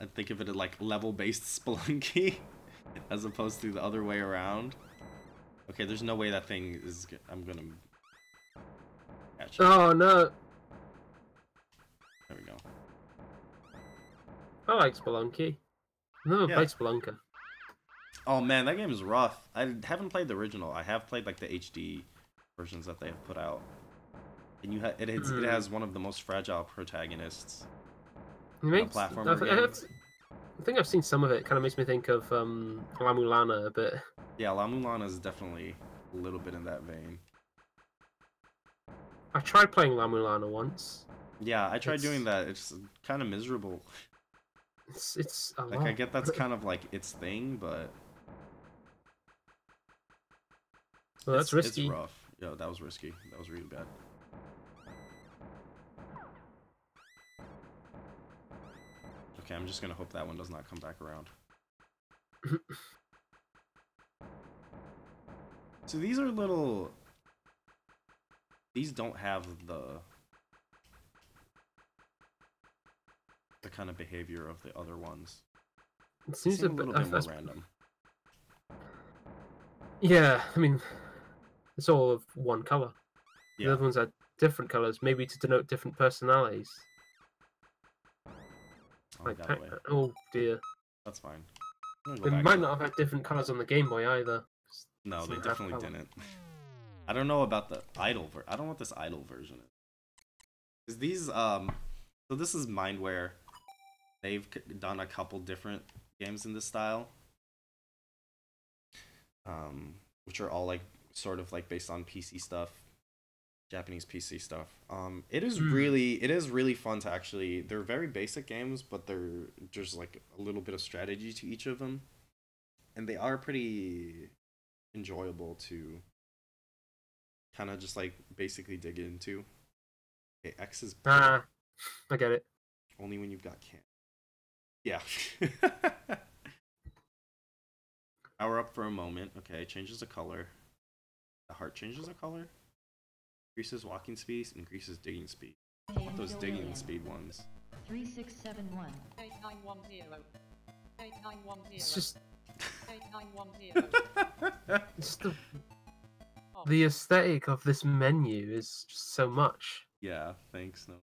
I think of it as like level-based Spelunky, as opposed to the other way around. Okay, there's no way that thing is. I'm gonna catch it. Oh no. There we go. I like Spelunky. I've never Yeah. played Spelunker. Oh man, that game is rough. I haven't played the original. I have played like the HD versions that they have put out. And it has one of the most fragile protagonists. It makes, platformer I think I've seen some of it. It kind of makes me think of La Mulana a bit. Yeah, La Mulana is definitely a little bit in that vein. I tried playing La Mulana once. Yeah, I tried doing that. It's kind of miserable. It's a Like lot. I get that's kind of like its thing, but Well, that's risky. It's rough. Yo, that was risky. That was really bad. Okay, I'm just gonna hope that one does not come back around. So these are little. These don't have the kind of behavior of the other ones. It They seems seem a little bit more I've- random. Yeah, I mean, it's all of one color. The Yeah, other ones are different colors, maybe to denote different personalities. oh, Like, that way. oh dear, That's fine. I'm gonna go they back might to- not have had different colors on the Game Boy either. No, Some they have definitely color. didn't. I don't know about the idle I don't know what this idle version is. Is these so this is Mindware. They've done a couple different games in this style. Which are all like sort of like based on PC stuff. Japanese PC stuff. It is really fun to actually. They're very basic games, but there's like a little bit of strategy to each of them, and they are pretty enjoyable to kind of just like basically dig into. Okay, X is Ah, I get it. only when you've got can. Yeah. Power up for a moment. Okay, changes the color. The heart changes the color. Increases walking speed, increases digging speed. I want those digging speed ones. 3671. 8910. 8910. It's just 8910. it's the aesthetic of this menu is just so much. Yeah, thanks. No.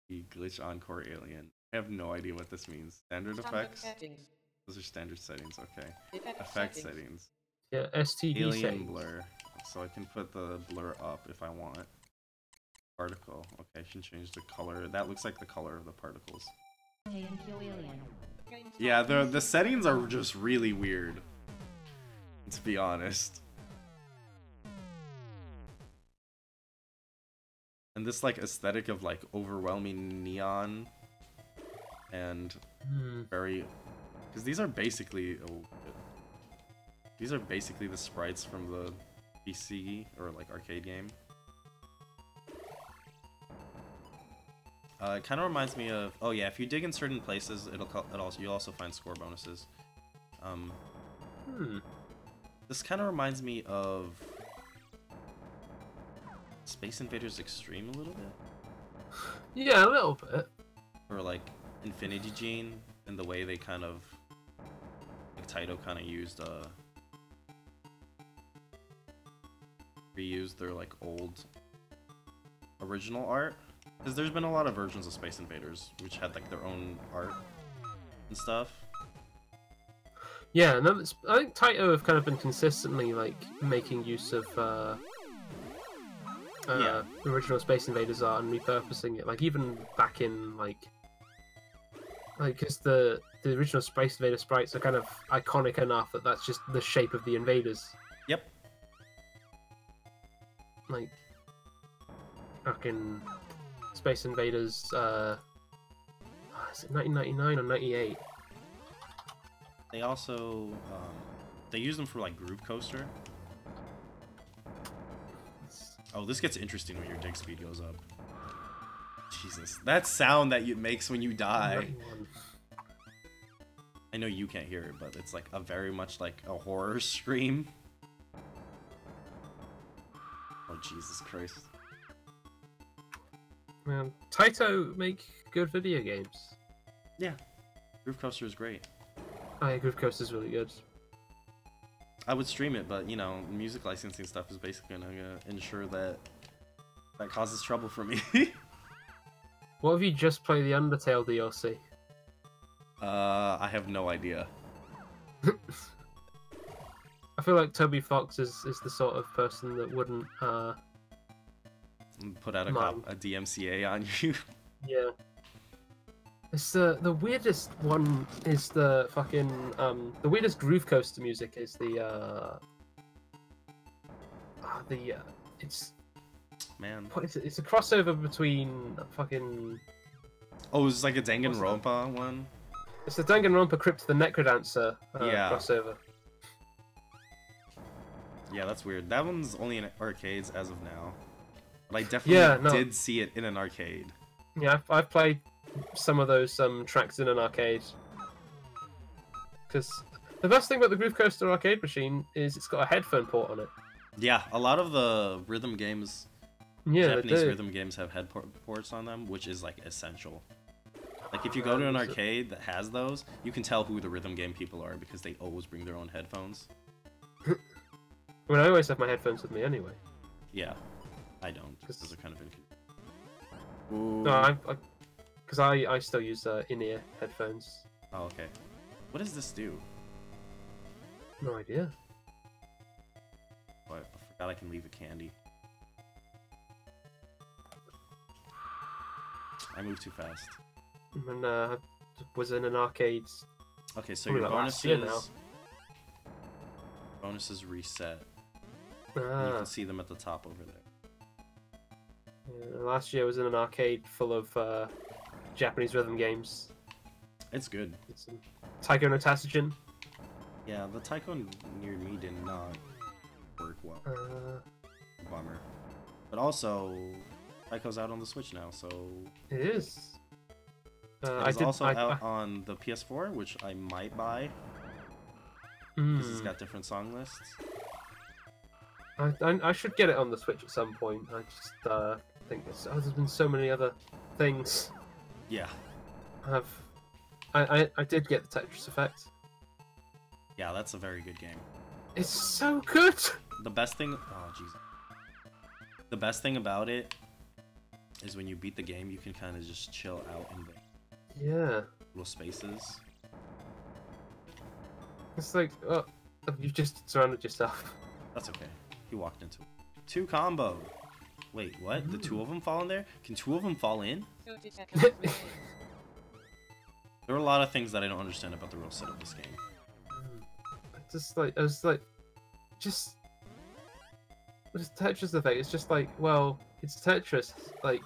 The glitch encore alien. I have no idea what this means. Standard effects? Settings. Those are standard settings, okay. Effect Effect settings. settings. Yeah, STD Alien settings. blur. So I can put the blur up if I want. Particle. Okay, I can change the color. That looks like the color of the particles. KNQ Alien. Game start. Yeah, the settings are just really weird. To be honest. And this like aesthetic of like overwhelming neon and very, because these are basically these are basically the sprites from the PC or like arcade game. It kind of reminds me of, oh yeah, if you dig in certain places, you'll also find score bonuses. This kind of reminds me of Space Invaders Extreme a little bit, Yeah, a little bit. or like Infinity Gene, and the way they kind of, like Taito kind of used reused their like old original art, because there's been a lot of versions of Space Invaders which had like their own art and stuff. Yeah, no, I think Taito have kind of been consistently like making use of Yeah. original Space Invaders art and repurposing it. Like even back in like because the original Space Invader sprites are kind of iconic enough that that's just the shape of the invaders. Yep. like fucking Space Invaders. Is it 1999 or 98? They also they use them for like Groove Coaster. Oh, this gets interesting when your dig speed goes up. Jesus, that sound that it makes when you die. 91. I know you can't hear it, but it's like a very much like a horror scream. Oh, Jesus Christ. Man, Taito make good video games. Yeah, Groove Coaster is great. Oh, yeah, Groove Coaster is really good. I would stream it, but you know, music licensing stuff is basically gonna ensure that that causes trouble for me. What if you just play the Undertale DLC? I have no idea. I feel like Toby Fox is the sort of person that wouldn't Put out a DMCA on you. yeah. It's the weirdest one is the fucking the weirdest Groove Coaster music is the it's Man. what is it? It's a crossover between fucking Oh, it's like a What's that? Danganronpa one? it's the Danganronpa Crypt of the Necrodancer Yeah. crossover. Yeah, that's weird. That one's only in arcades as of now. But I definitely did see it in an arcade. Yeah, I've played some of those tracks in an arcade. Because the best thing about the Groove Coaster arcade machine is it's got a headphone port on it. Yeah, a lot of the rhythm games, Yeah, Japanese they do. rhythm games have ports on them, which is like essential. Like if you go to an arcade that has those, you can tell who the rhythm game people are because they always bring their own headphones. I mean, I always have my headphones with me anyway. Yeah, I don't. Those are kind of inconvenient. Ooh. No, because I still use in-ear headphones. Oh, okay. What does this do? No idea. Oh, I forgot I can leave a candy. I moved too fast. And was in an arcade. Okay, so Probably your like last year bonuses reset. And you can see them at the top over there. Yeah, last year was in an arcade full of Japanese rhythm games. It's good. It's Taiko no Tatsujin. Yeah, the Tycoon near me did not work well. Bummer. But also, Tyco's out on the Switch now, so... It is. It's also out on the PS4, which I might buy. Because it's got different song lists. I should get it on the Switch at some point. I just think there's been so many other things. Yeah. I did get the Tetris Effect. Yeah, that's a very good game. It's so good. The best thing... Oh, jeez. The best thing about it is when you beat the game, you can kind of just chill out in the little spaces. It's like, oh, you've just surrounded yourself. That's okay. He walked into it. 2 combo. Wait, what? The 2 of them fall in there? Can 2 of them fall in? 30 seconds remaining. There are a lot of things that I don't understand about the real set of this game. I was like, just Tetris Effect. It's just like, well, it's Tetris. Like,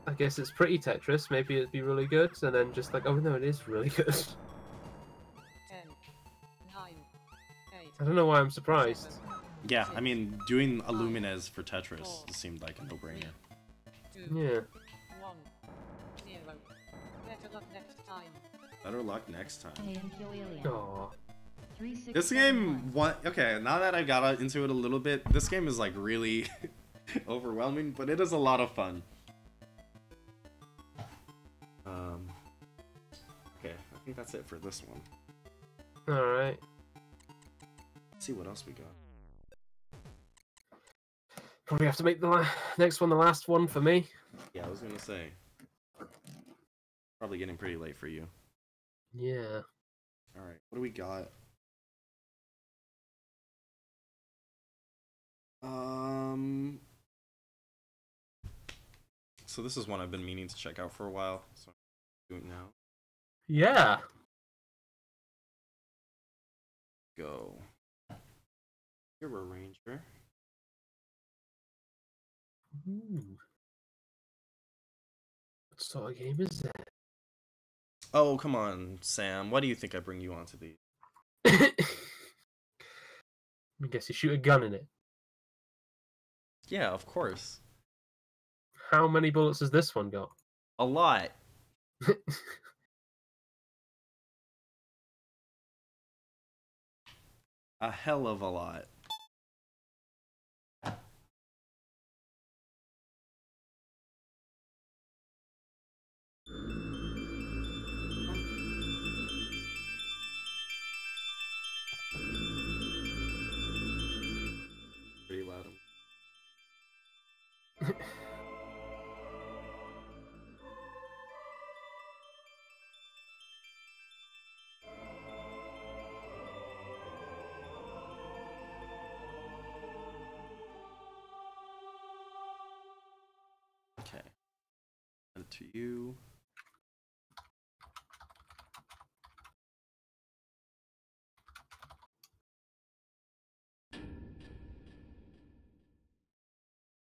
I guess it's pretty Tetris. Maybe it'd be really good. And then just like, oh no, it is really good. 10, 9, 8, I don't know why I'm surprised. Yeah, I mean, doing Illumines for Tetris seemed like a no-brainer. 2, Yeah. 1, 0. Better luck next time. Better luck next time. Aww. This game, okay, now that I got into it a little bit, this game is like really overwhelming, but it is a lot of fun. Okay, I think that's it for this one. Alright. Let's see what else we got. Probably have to make the next one the last one for me. Yeah, I was gonna say. Probably getting pretty late for you. Yeah. Alright, what do we got? So this is one I've been meaning to check out for a while, so I'm doing it now. Yeah. Go. Hero Ranger. Ooh. What sort of game is that? Oh, come on, Sam. Why do you think I bring you onto these? I guess you shoot a gun in it. Yeah, of course. How many bullets has this one got? A lot. A hell of a lot. Pretty loud. Okay. And to you.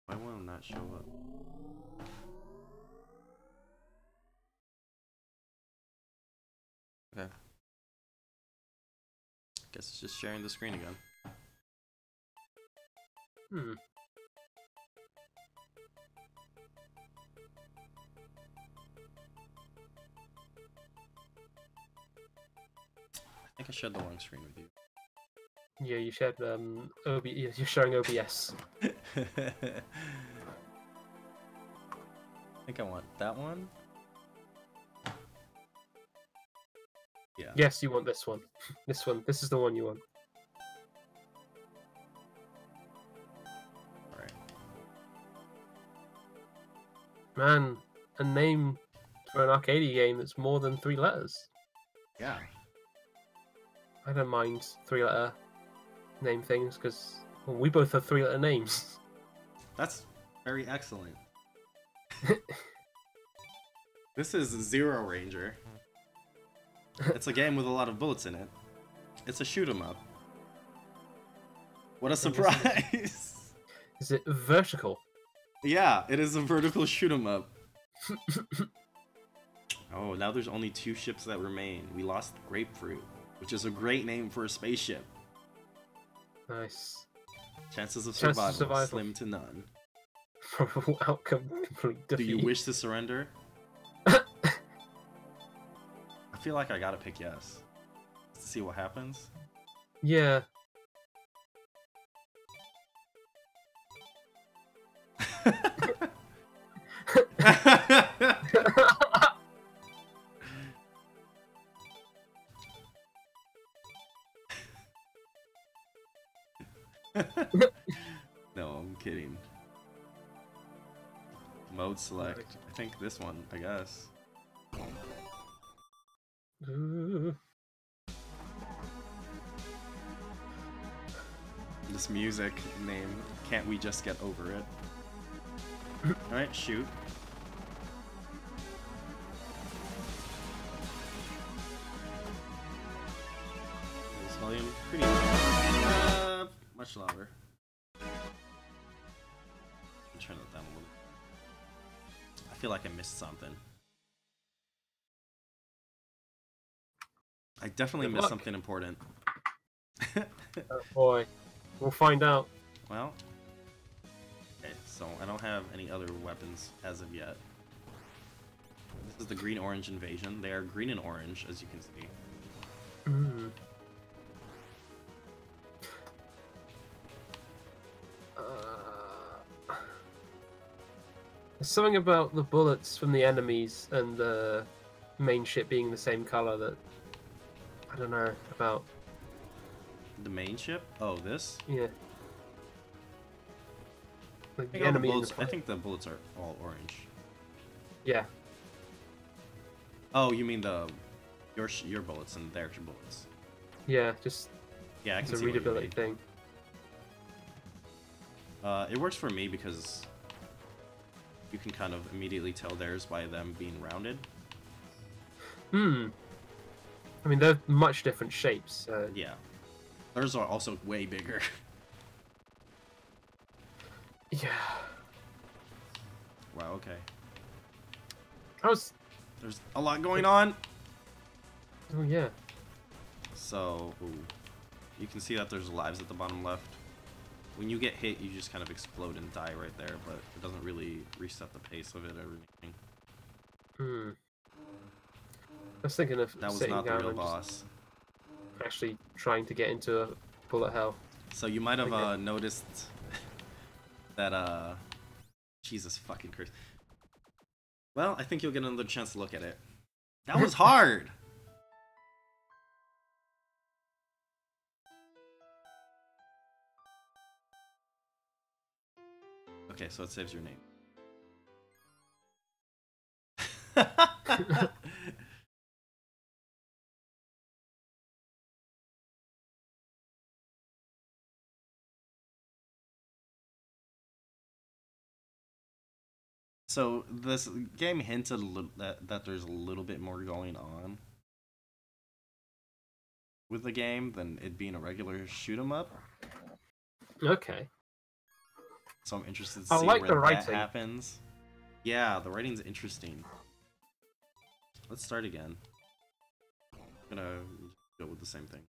Why won't it not show up? Okay. Guess it's just sharing the screen again. Hmm. I think I shared the wrong screen with you. Yeah, you shared you're showing OBS. I think I want that one. Yeah. Yes, you want this one. This one. This is the one you want. Alright. Man, a name for an arcade game that's more than 3 letters. Yeah. I don't mind 3-letter name things because we both have 3-letter names. That's very excellent. This is Zero Ranger. It's a game with a lot of bullets in it. It's a shoot 'em up. What a surprise! Is it vertical? Yeah, it is a vertical shoot 'em up. Oh, now there's only 2 ships that remain. We lost Grapefruit, which is a great name for a spaceship. Nice. Chances of Chances of survival, survival. slim to none. Probable outcome complete Do defeat. you wish to surrender? I feel like I gotta pick yes. To see what happens. Yeah. No, I'm kidding. Mode select. I think this one, I guess. This music name, can't we just get over it? Alright, shoot. This volume pretty loud. Much louder. Turn that down a little. I feel like I missed something. I definitely Good missed luck. something important. Oh boy. We'll find out. Well, okay, so I don't have any other weapons as of yet. This is the green-orange invasion. They are green and orange, as you can see. Mm. There's something about the bullets from the enemies and the main ship being the same color that I don't know about. The main ship? Oh, this? Yeah. Like I the think, all the enemy. bullets, I think the bullets are all orange. Yeah. Oh, you mean your bullets and their bullets? Yeah. Just Yeah, I it's can a see what you readability mean. thing. It works for me because you can kind of immediately tell theirs by them being rounded. Hmm. I mean, they're much different shapes. So. Yeah. Theirs are also way bigger. Yeah. Wow, okay. There's a lot going on. Oh yeah. So, ooh, you can see that there's lives at the bottom left. When you get hit, you just kind of explode and die right there, but it doesn't really reset the pace of it or anything. Hmm. I was thinking of That was sitting not the down real and boss. just actually trying to get into a bullet hell. So you might have Okay. noticed that, Jesus fucking Christ. Well, I think you'll get another chance to look at it. That was hard! Okay, so it saves your name. So this game hinted that there's a little bit more going on with the game than it being a regular shoot 'em up. Okay. So I'm interested to I see like where the that writing. happens. Yeah, the writing's interesting. Let's start again. I'm gonna go with the same thing.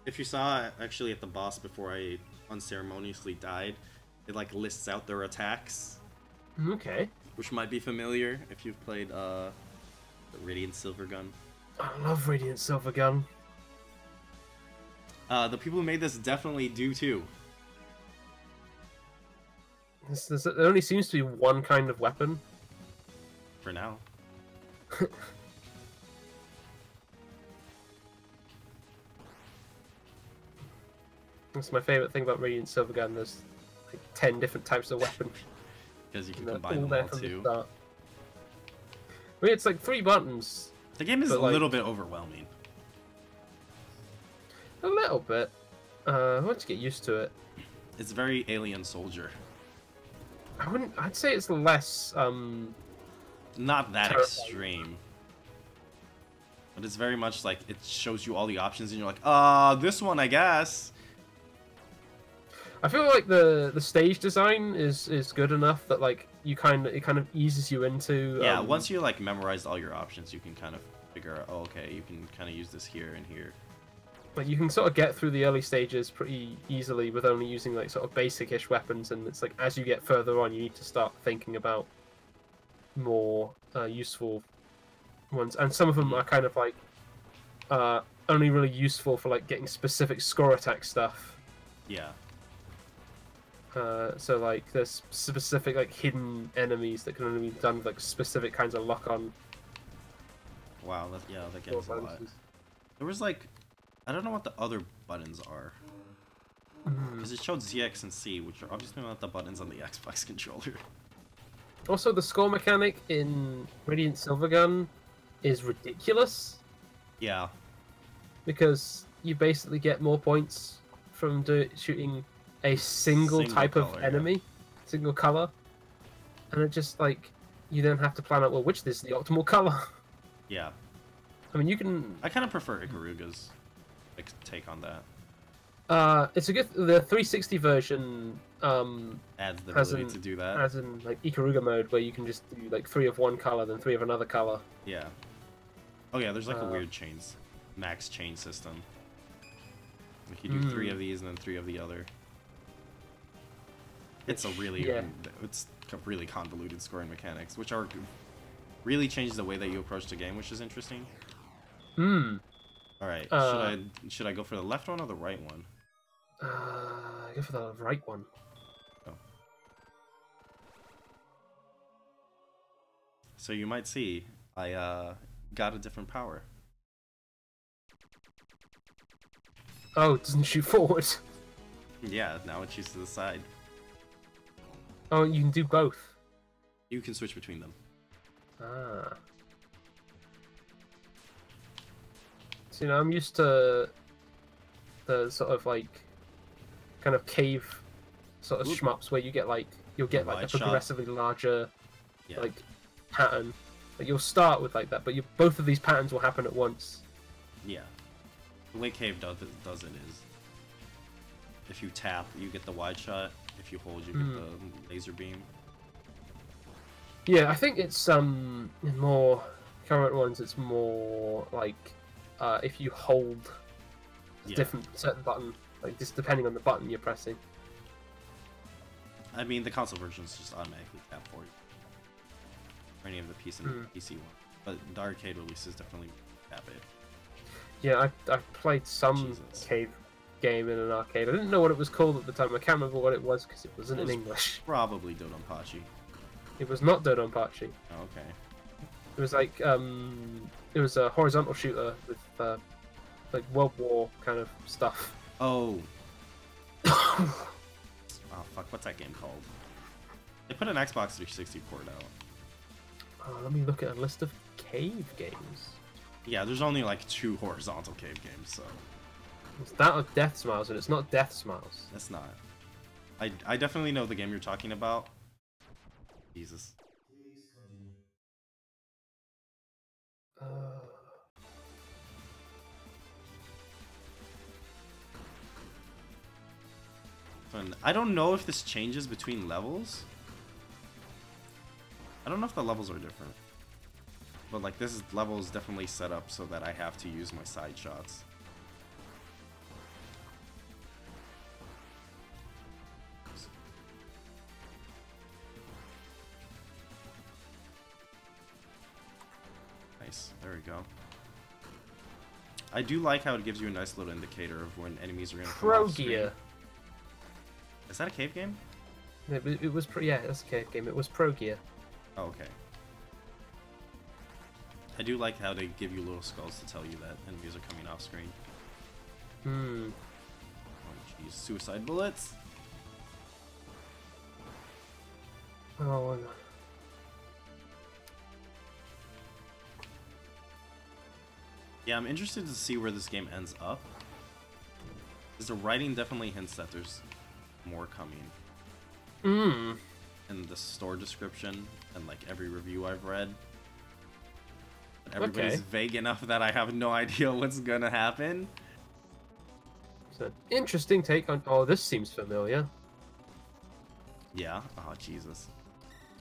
If you saw actually at the boss before I unceremoniously died, it like lists out their attacks, Okay. which might be familiar if you've played the Radiant Silver Gun. I love Radiant Silver Gun. The people who made this definitely do too. There only seems to be one kind of weapon. For now. That's my favorite thing about Radiant Silver Gun. There's like 10 different types of weapon. Because you can And they're combine all them there all from the too. start. I mean, it's like 3 buttons. The game is But, a like- little bit overwhelming. A little bit. Once you get used to it. It's very Alien Soldier. I'd say it's less, Not that Terrifying. extreme. But it's very much like it shows you all the options and you're like, this one I guess. I feel like the stage design is good enough that like it kind of eases you into Yeah, once you like memorized all your options, you can kind of figure out, oh, okay, you can kind of use this here and here. like you can sort of get through the early stages pretty easily with only using like sort of basic-ish weapons, and it's like as you get further on you need to start thinking about more useful ones, and some of them are kind of like only really useful for like getting specific score attack stuff. Yeah. So like there's specific like hidden enemies that can only be done with like specific kinds of lock on. Wow, that gives a lot. There was like, I don't know what the other buttons are. Because it showed ZX and C, which are obviously not the buttons on the Xbox controller. Also, the score mechanic in Radiant Silvergun is ridiculous Yeah. because you basically get more points from shooting a single type color, of yeah. enemy, single color, and it just like you then have to plan out, well, which is the optimal color. Yeah. I mean, you can. I kind of prefer Ikaruga's like take on that. It's a good. The 360 version Adds the As ability in- to do that. as in like Ikaruga mode, where you can just do like 3 of one color, then 3 of another color. Yeah. Oh yeah, there's like a Uh, weird max chain system. Like you do 3 of these and then 3 of the other. It's a really, Yeah. it's really convoluted scoring mechanics, which are really change the way that you approach the game, which is interesting. Hmm. All right, should I go for the left one or the right one? Go for the right one. Oh. So you might see I got a different power. Oh, it doesn't shoot forward. Yeah, now it shoots to the side. Oh, you can do both. You can switch between them. Ah. So, you know, I'm used to the sort of like kind of cave sort of Oop. shmups where you get like you'll get like a Wide shot. progressively larger Yeah. like pattern. Like you'll start with like that, but both of these patterns will happen at once. Yeah. The way Cave does it is, if you tap, you get the wide shot, If you hold, you get the laser beam. Yeah, I think it's in more current ones. It's more like if you hold a Yeah. different certain button, like just depending on the button you're pressing. I mean, the console version is just automatically tap for you. Or any of the PC one. But the arcade releases definitely tap it. Yeah, I played some Jesus. cave game in an arcade. I didn't know what it was called at the time. I can't remember what it was because it wasn't in English. Probably Dodonpachi. It was not Dodonpachi. Oh, okay. It was like it was a horizontal shooter with like World War kind of stuff. Oh. Oh fuck! What's that game called? They put an Xbox 360 port out. Let me look at a list of cave games. Yeah, there's only like 2 horizontal cave games, so It's that or Death Smiles, and it's not Death Smiles. that's not. I definitely know the game you're talking about. Jesus. Fun. I don't know if this changes between levels. I don't know if the levels are different. But like this level is definitely set up so that I have to use my side shots. Nice. There we go. I do like how it gives you a nice little indicator of when enemies are going to come off screen. Progear. Is that a cave game? It was yeah, that's a cave game. It was Progear. Oh, okay. I do like how they give you little skulls to tell you that enemies are coming off screen. Hmm. Oh, jeez. Suicide bullets? Oh, no. Yeah, I'm interested to see where this game ends up. Because the writing definitely hints that there's more coming. In the store description and like every review I've read. But everybody's vague enough that I have no idea what's gonna happen. It's an interesting take on. Oh, this seems familiar. Yeah. Oh, Jesus.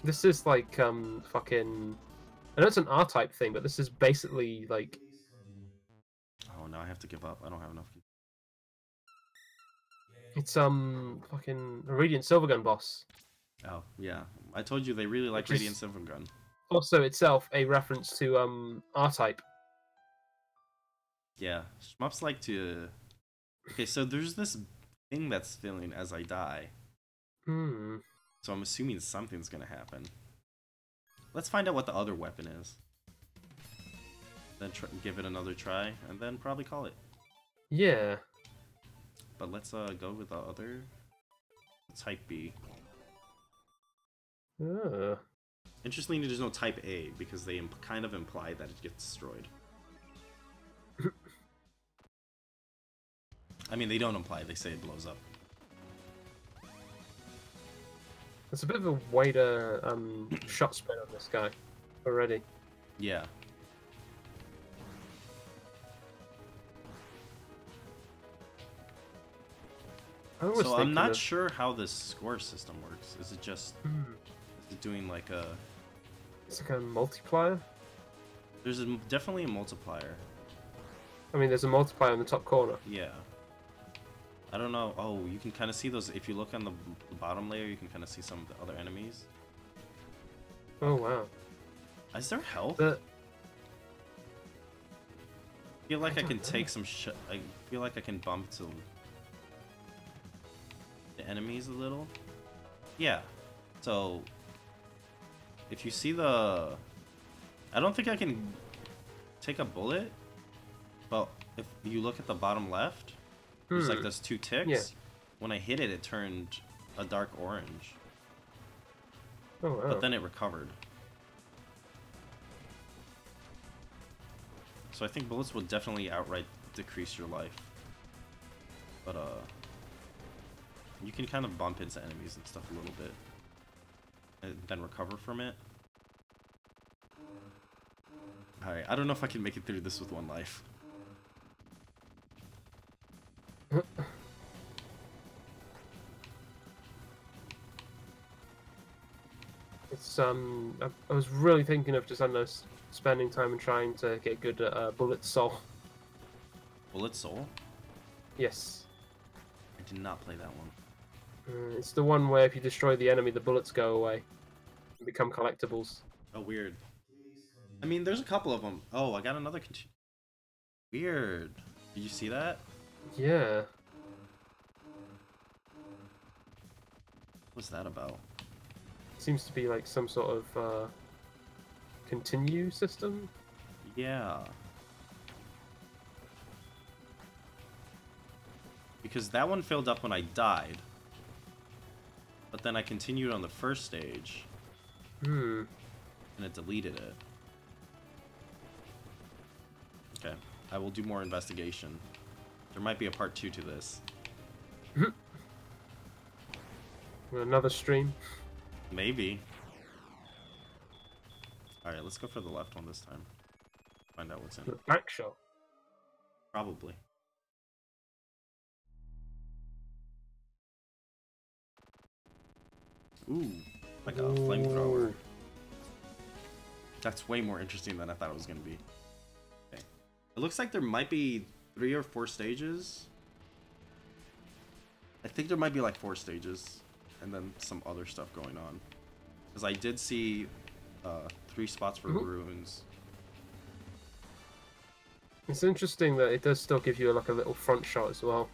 This is like fucking. I know it's an R-type thing, but this is basically like. Oh, now I have to give up. I don't have enough. It's fucking Radiant Silvergun boss. Oh, yeah. I told you they really like Which is- Radiant Silvergun. Also itself a reference to R-type. Yeah. Shmups like to... Okay, so there's this thing that's filling as I die. Hmm. So I'm assuming something's gonna happen. Let's find out what the other weapon is. Then give it another try, and then probably call it. Yeah. But let's go with the other type B. Interestingly, there's no type A because they kind of imply that it gets destroyed. I mean, they don't imply; they say it blows up. There's a bit of a wider shot spread on this guy already. Yeah. So I'm not sure how this score system works. Is it just is it doing like a? It's like a multiplier. There's definitely a multiplier. I mean, there's a multiplier in the top corner. Yeah. I don't know. Oh, you can kind of see those. If you look on the bottom layer, you can kind of see some of the other enemies. Oh wow. Is there health? The... I feel like I can take some I feel like I can bump to the enemies a little. Yeah. So if you see the, I don't think I can take a bullet, but if you look at the bottom left, there's like those 2 ticks. Yeah. When I hit it, it turned a dark orange. Oh wow. But then it recovered. So I think bullets would definitely outright decrease your life. But you can kind of bump into enemies and stuff a little bit. And then recover from it. Alright, I don't know if I can make it through this with 1 life. It's I was really thinking of just, I don't know, spending time and trying to get good at Bullet Soul. Bullet Soul? Yes. I did not play that one. It's the one where if you destroy the enemy, the bullets go away and become collectibles. Oh, weird. I mean, there's a couple of them. Oh, I got another Weird. Did you see that? Yeah. What's that about? Seems to be like some sort of continue system. Yeah. Because that one filled up when I died. But then I continued on the first stage. Hmm. And it deleted it. Okay. I will do more investigation. There might be a part 2 to this. Another stream. Maybe. Alright, let's go for the left one this time. Find out what's in The it. back shot. Probably. Ooh, like a flamethrower. That's way more interesting than I thought it was going to be. Okay. It looks like there might be 3 or 4 stages. I think there might be like 4 stages. And then some other stuff going on. Because I did see 3 spots for ruins. It's interesting that it does still give you like a little front shot as well.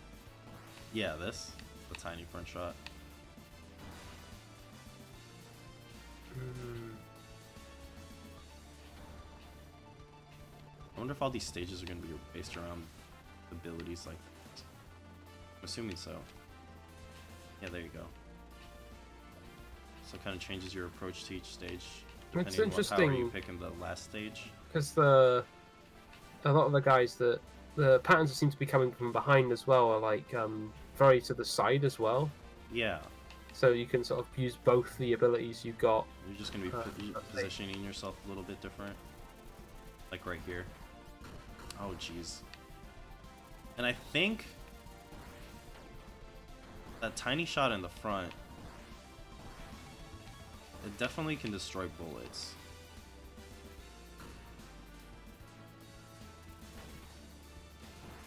Yeah, this. The tiny front shot. I wonder if all these stages are going to be based around abilities like that. I'm assuming so. Yeah, there you go. So it kind of changes your approach to each stage. It's Depending on what power you interesting pick in the last stage. because a lot of the guys that the patterns that seem to be coming from behind as well are like very to the side as well. Yeah. So you can sort of use both the abilities you got. You're just going to be positioning yourself a little bit different. Like right here. Oh, jeez. And I think that tiny shot in the front, it definitely can destroy bullets.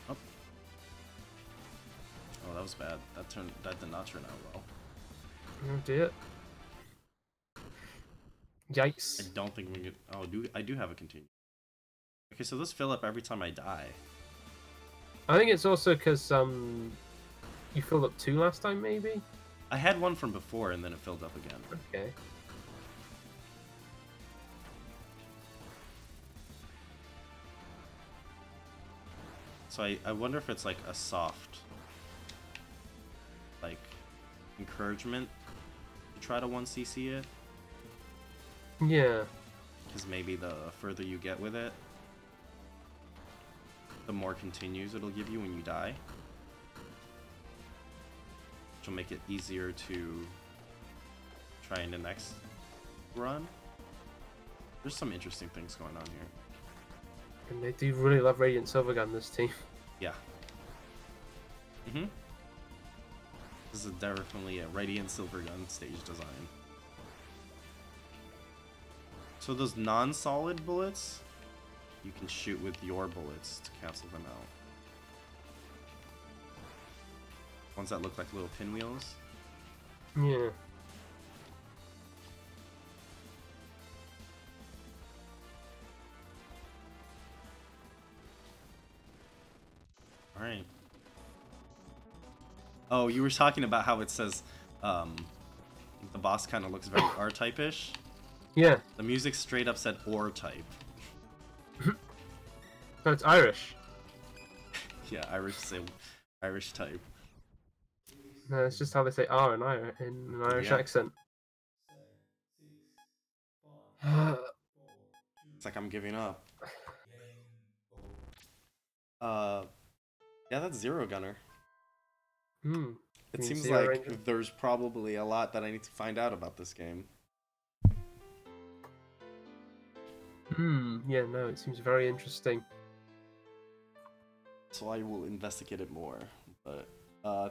Oh. Oh, that was bad. That did not turn out well. Oh dear. Yikes. I don't think we could. Oh, I do have a continue. Okay, so this fill up every time I die. I think it's also because you filled up 2 last time, maybe? I had one from before and then it filled up again. Okay. So I wonder if it's like a soft, like, encouragement to try to 1cc it. Yeah. Because maybe the further you get with it, the more continues it'll give you when you die. Which will make it easier to try in the next run. There's some interesting things going on here. And they do really love Radiant Silvergun, this team. Yeah. This is definitely a Radiant Silvergun stage design. So those non-solid bullets, you can shoot with your bullets to cancel them out. Ones that look like little pinwheels. Yeah. Alright. Oh, you were talking about how it says the boss kind of looks very R-type-ish. Yeah. The music straight up said or-type. No, it's Irish. Yeah, Irish type. No, it's just how they say R in an Irish Yeah. accent. It's like I'm giving up. Yeah, that's Zero Gunner. It seems Zero like Ranger. there's probably a lot that I need to find out about this game. Yeah, no, it seems very interesting. So I will investigate it more. But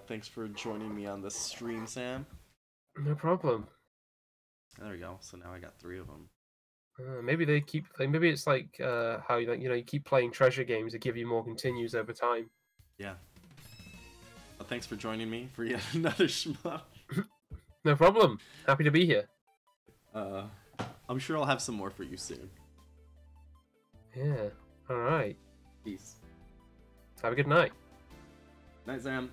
thanks for joining me on this stream, Sam. No problem. There we go. So now I got 3 of them. Maybe they keep. Maybe it's like how you keep playing treasure games that give you more continues over time. Yeah. Well, thanks for joining me for yet another shmup. No problem. Happy to be here. I'm sure I'll have some more for you soon. Yeah. All right. Peace. Have a good night. Night, Sam.